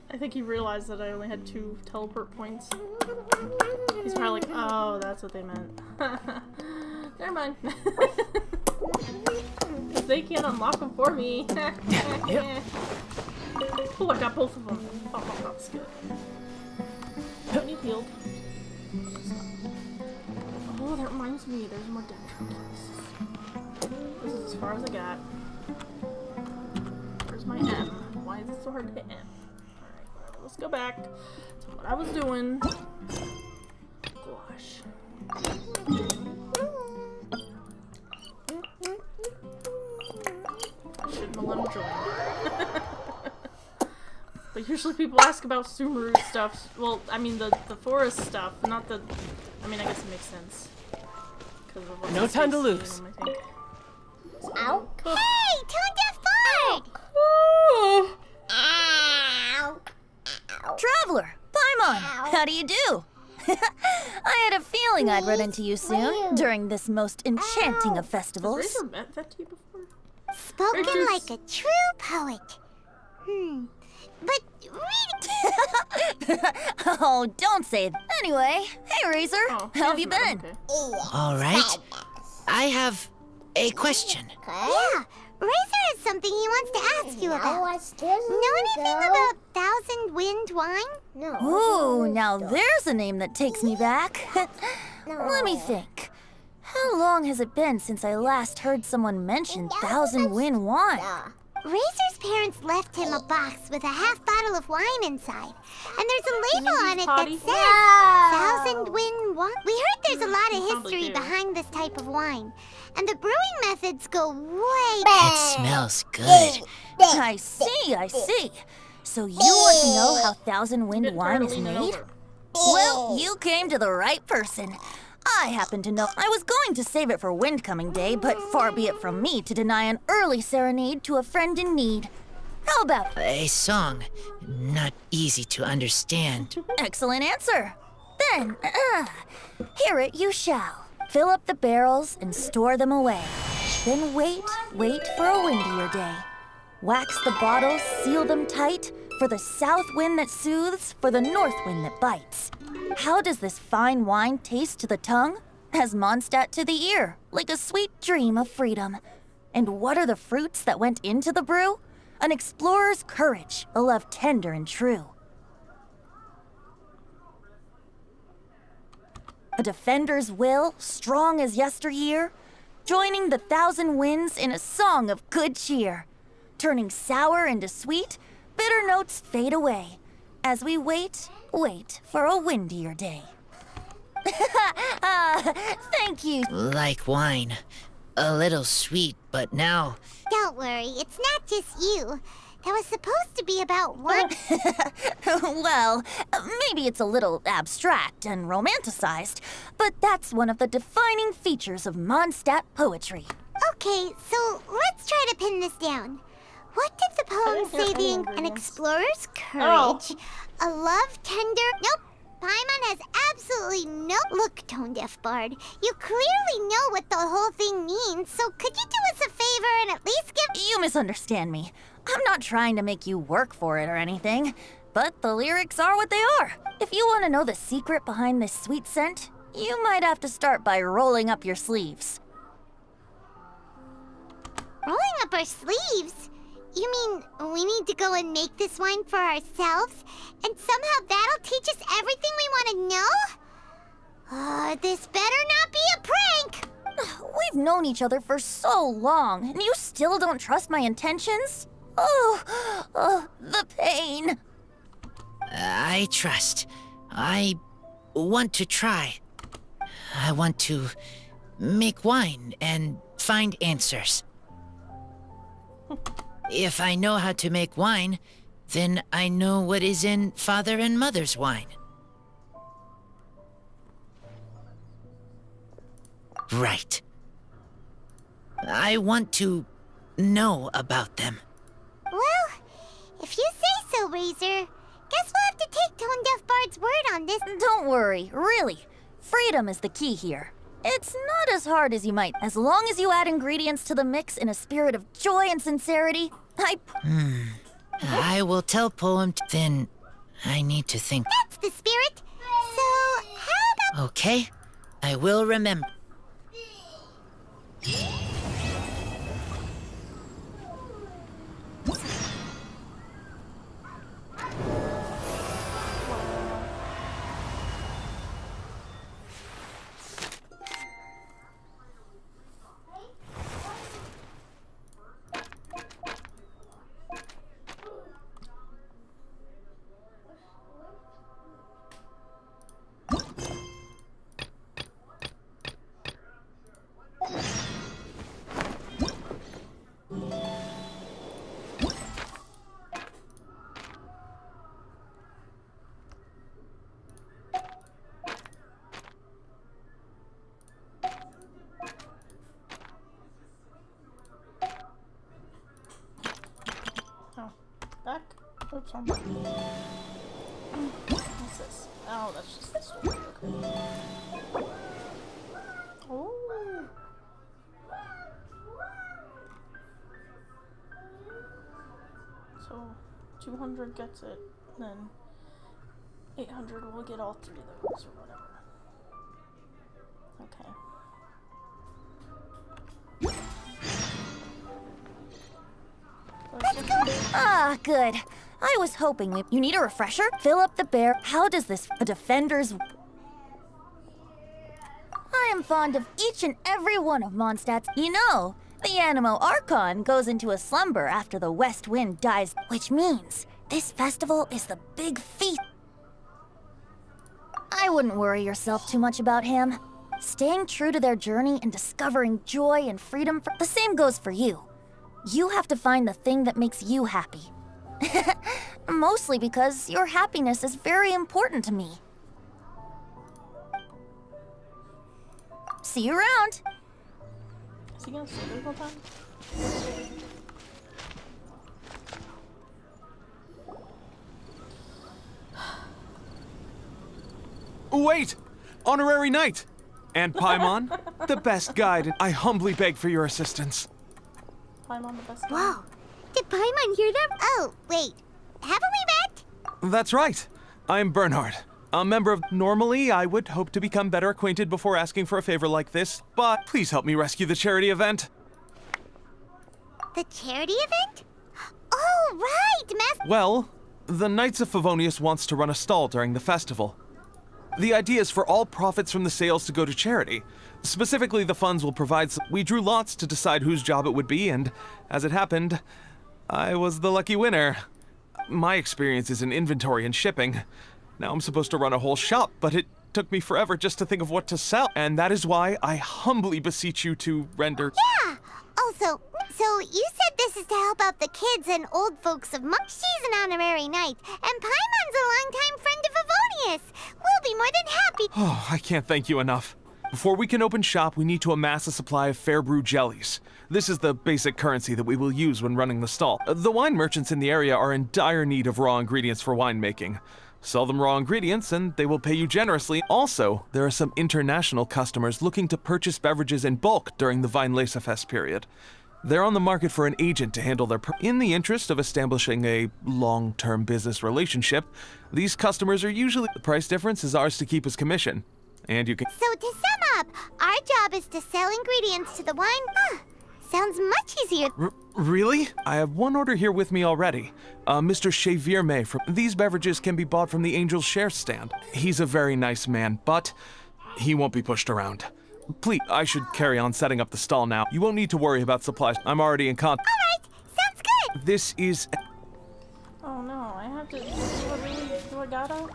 I think he realized that I only had 2 teleport points. He's probably like, oh, that's what they meant. Never mind. They can't unlock them for me. Yep. Oh, I got both of them. Oh, that's good. I need healed. Oh, that reminds me, there's more Dendron keys. This is as far as I got. Where's my M? Why is it so hard to hit M? Alright, whatever. Let's go back to what I was doing. Gosh. I shouldn't have let him join. But usually people ask about Sumeru stuff. Well, I mean the forest stuff, not the... I mean, I guess it makes sense. Of no time to lose. Ow. Hey, Tone-Deaf Bard! Ow. Traveler, Paimon, how do you do? I had a feeling I'd run into you soon during this most enchanting of festivals. Has Razor met that to you before? Spoken like a true poet. But reading... Oh, don't say that. Anyway, hey Razor, how have you been? All right. I have a question. Yeah, Razor has something he wants to ask you about. Know anything about Thousand Wind wine? Ooh, now there's a name that takes me back. Let me think. How long has it been since I last heard someone mention Thousand Wind wine? Razor's parents left him a box with a half bottle of wine inside. And there's a label on it that says Thousand Wind wine. We heard there's a lot of history behind this type of wine. And the brewing methods go way back. It smells good. I see. So you want to know how Thousand Wind wine is made? Well, you came to the right person. I happen to know. I was going to save it for Windcoming Day, but far be it from me to deny an early serenade to a friend in need. How about it? A song, not easy to understand. Excellent answer. Then, hear it you shall. Fill up the barrels and store them away. Then wait for a windier day. Wax the bottles, seal them tight, for the south wind that soothes, for the north wind that bites. How does this fine wine taste to the tongue? As Mondstadt to the ear, like a sweet dream of freedom. And what are the fruits that went into the brew? An explorer's courage, a love tender and true. A defender's will, strong as yesteryear, joining the thousand winds in a song of good cheer. Turning sour into sweet, bitter notes fade away, as we wait for a windier day. Thank you. Like wine. A little sweet, but now... Don't worry, it's not just you. That was supposed to be about one... Well, maybe it's a little abstract and romanticized, but that's one of the defining features of Mondstadt poetry. Okay, so let's try to pin this down. What did the poem say? An explorer's courage, a love tender... Nope, Paimon has absolutely no... Look, Tone-Deaf Bard, you clearly know what the whole thing means, so could you do us a favor and at least give... You misunderstand me. I'm not trying to make you work for it or anything, but the lyrics are what they are. If you want to know the secret behind this sweet scent, you might have to start by rolling up your sleeves. Rolling up our sleeves? You mean we need to go and make this wine for ourselves? And somehow that'll teach us everything we want to know? This better not be a prank! We've known each other for so long, and you still don't trust my intentions? Oh, the pain. I trust. I want to try. I want to make wine and find answers. If I know how to make wine, then I know what is in Father and Mother's wine. Right. I want to know about them. Well, if you say so, Razor, guess we'll have to take Tone-Deaf Bard's word on this. Don't worry, really. Freedom is the key here. It's not as hard as you might. As long as you add ingredients to the mix in a spirit of joy and sincerity, I will tell Poem then I need to think. That's the spirit. So, how about... Okay, I will remember. Back? Oops, I'm back. What's this? Oh, that's just the story. Okay. Oh. So 200 gets it, then 800 will get all 3 of those or whatever. Okay. Ah, good. I was hoping you need a refresher? Fill up the bear. How does this defender's... I am fond of each and every one of Mondstadt's. You know, the Animo Archon goes into a slumber after the west wind dies, which means this festival is the big feast. I wouldn't worry yourself too much about him. Staying true to their journey and discovering joy and freedom, the same goes for you. You have to find the thing that makes you happy. Mostly because your happiness is very important to me. See you around. Is he gonna say this one time? Wait! Honorary Knight! And Paimon, the best guide. I humbly beg for your assistance. Paimon, the best guide. Whoa! Did Paimon hear them? Oh, wait. Haven't we met? That's right. I'm Bernhard, a member of... Normally, I would hope to become better acquainted before asking for a favor like this, but please help me rescue the charity event. The charity event? Oh, right! Well, the Knights of Favonius wants to run a stall during the festival. The idea is for all profits from the sales to go to charity. Specifically, the funds will provide... We drew lots to decide whose job it would be, and as it happened, I was the lucky winner. My experience is in inventory and shipping. Now I'm supposed to run a whole shop, but it took me forever just to think of what to sell. And that is why I humbly beseech you to render... Yeah! Also, so you said this is to help out the kids and old folks of She's an honorary knight, and Paimon's a longtime friend of Favonius. We'll be more than happy. Oh, I can't thank you enough. Before we can open shop, we need to amass a supply of fair brew jellies. This is the basic currency that we will use when running the stall. The wine merchants in the area are in dire need of raw ingredients for winemaking. Sell them raw ingredients and they will pay you generously. Also, there are some international customers looking to purchase beverages in bulk during the Weinlesefest period. They're on the market for an agent to handle their... In the interest of establishing a long-term business relationship, these customers are usually... The price difference is ours to keep as commission. And you can... So to sum up, our job is to sell ingredients to the wine... Sounds much easier. Really? I have one order here with me already. Mr. Xavier May from... These beverages can be bought from the Angel's Share stand. He's a very nice man, but he won't be pushed around. Please, I should carry on setting up the stall now. You won't need to worry about supplies. I'm already in contact. All right, sounds good. This is... Oh no, I have to... Do I gotta?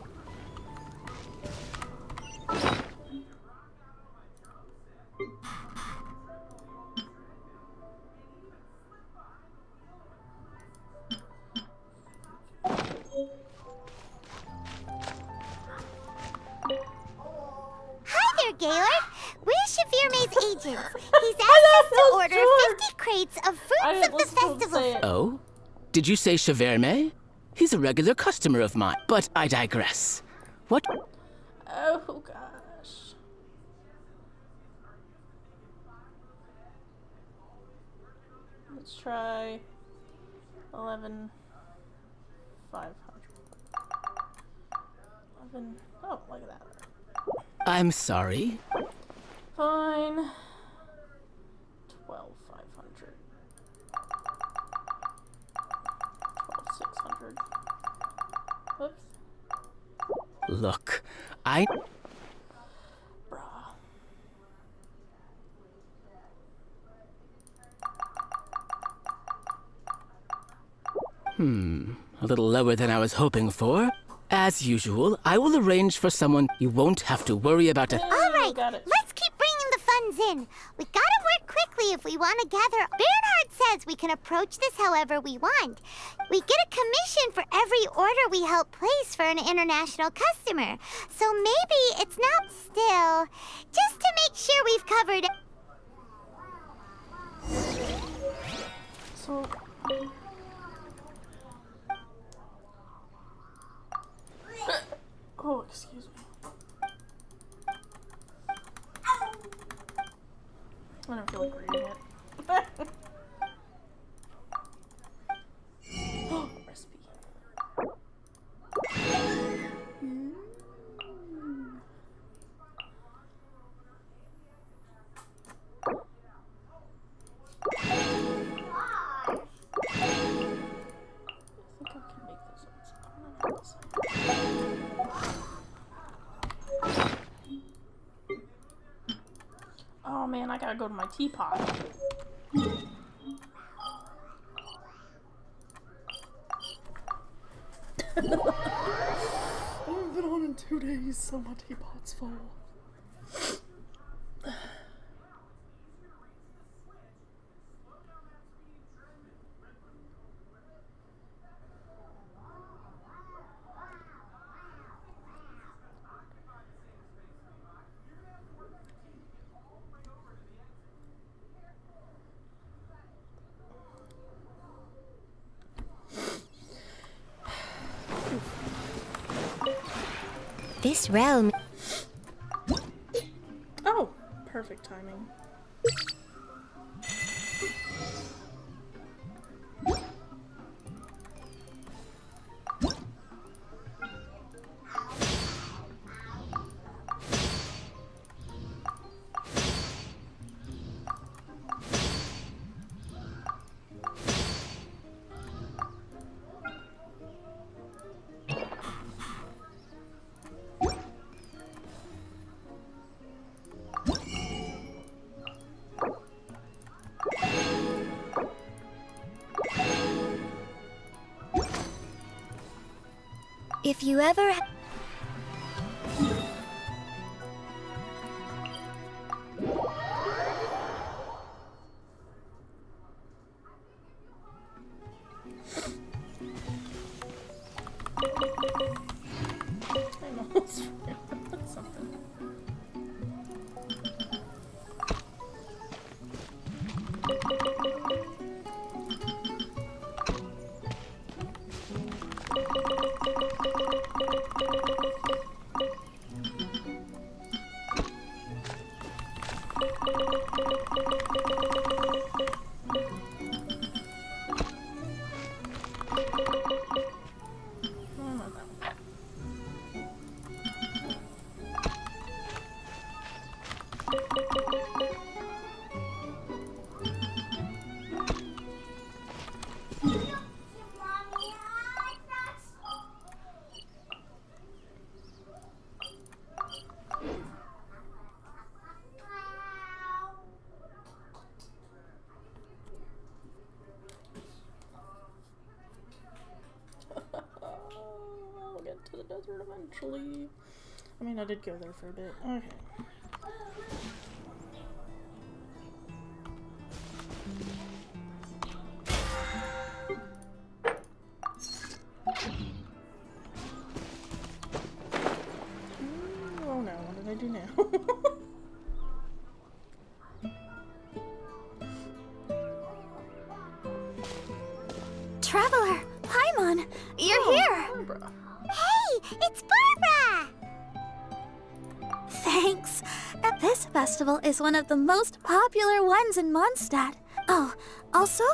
Hi there, Gaylord. We're Xavier May's agents. He's asked us to order 50 crates of fruits of the festival. Oh? Did you say Cheverme? He's a regular customer of mine, but I digress. What? Oh gosh. Let's try 11,500. 11. Oh, look at that. I'm sorry. Fine. 12,500. 12,600. Whoops. Look, I... A little lower than I was hoping for. As usual, I will arrange for someone. You won't have to worry about it. All right, let's keep bringing the funds in. We gotta work quickly if we want to gather. Bernhard says we can approach this however we want. We get a commission for every order we help place for an international customer. So maybe it's not still, just to make sure we've covered. So... Oh, excuse me. I don't feel like reading it. gotta go to my teapot. I haven't been on in 2 days, so my teapot's full. This realm. Oh, perfect timing. If you ever... I'm almost forgot something. I'll get to the desert eventually. I mean, I did go there for a bit. Okay. Oh no, what did I do now? Traveler, Paimon, you're here! Barbara. Hey, it's Barbara! Thanks. This festival is one of the most popular ones in Mondstadt. Oh, also,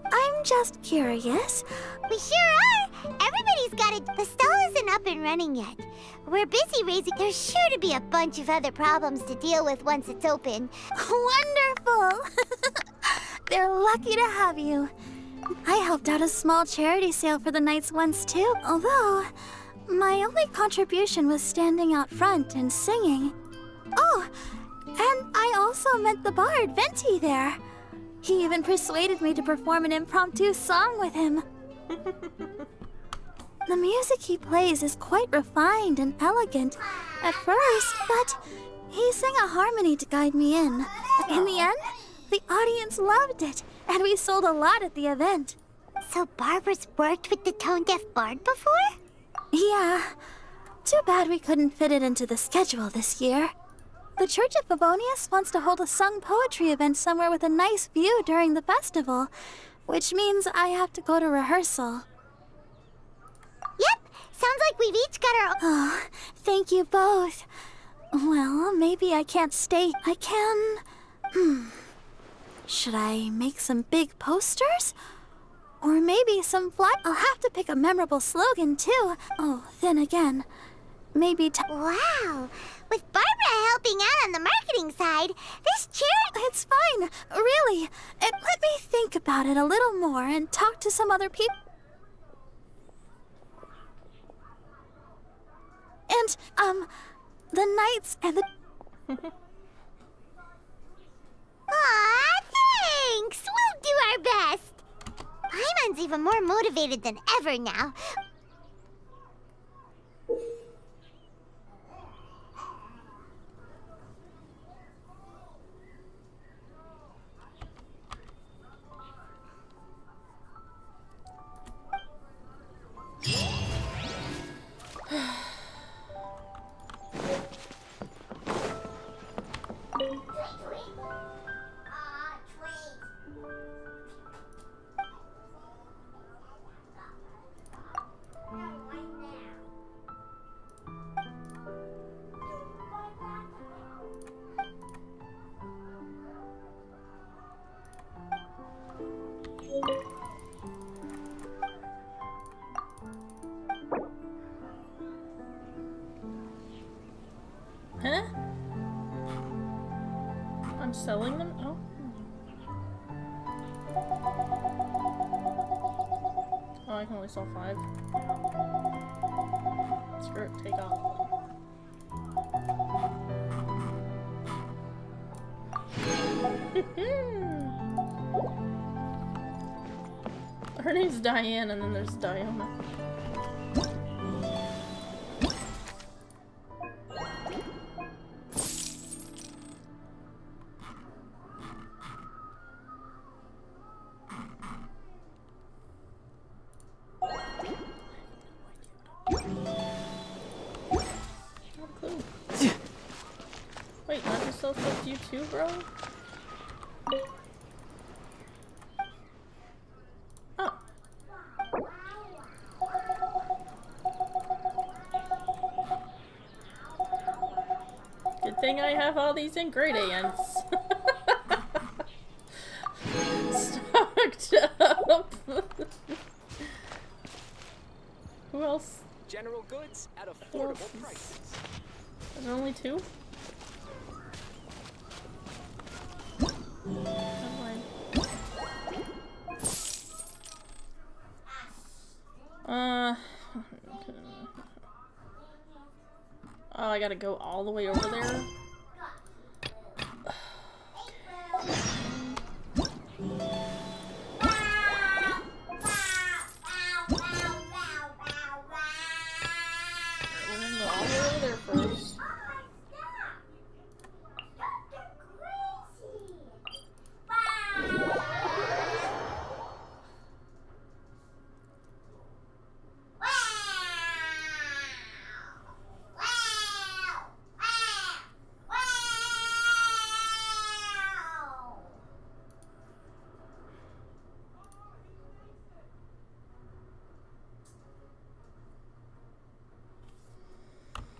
I'm just curious. We sure are! Everybody's got it. The stall isn't up and running yet. We're busy raising. There's sure to be a bunch of other problems to deal with once it's open. Wonderful! They're lucky to have you. I helped out a small charity sale for the Knights once too, although my only contribution was standing out front and singing. Oh, and I also met the bard, Venti, there. He even persuaded me to perform an impromptu song with him. The music he plays is quite refined and elegant at first, but he sang a harmony to guide me in. In the end, the audience loved it, and we sold a lot at the event. So Barbara's worked with the tone-deaf bard before? Yeah. Too bad we couldn't fit it into the schedule this year. The Church of Favonius wants to hold a sung poetry event somewhere with a nice view during the festival, which means I have to go to rehearsal. Yep, sounds like we've each got our own. Oh, thank you both. Well, maybe I can't stay. I can... Should I make some big posters? Or maybe some flag? I'll have to pick a memorable slogan, too. Oh, then again, maybe Wow! With Barbara helping out on the marketing side, this charity... It's fine, really. Let me think about it a little more and talk to some other people. And, the Knights and the... Aw, thanks! We'll do our best! Paimon's even more motivated than ever now. Huh? I'm selling them? Oh. Oh, I can only sell 5. Screw it, take off. Her name's Diane, and then there's Diona. Wait, not just sell stuff to you too, bro? Oh. Good thing I have all these ingredients. Stocked up. Who else? General goods at affordable prices. Is there only 2? Oh, I gotta go all the way over there?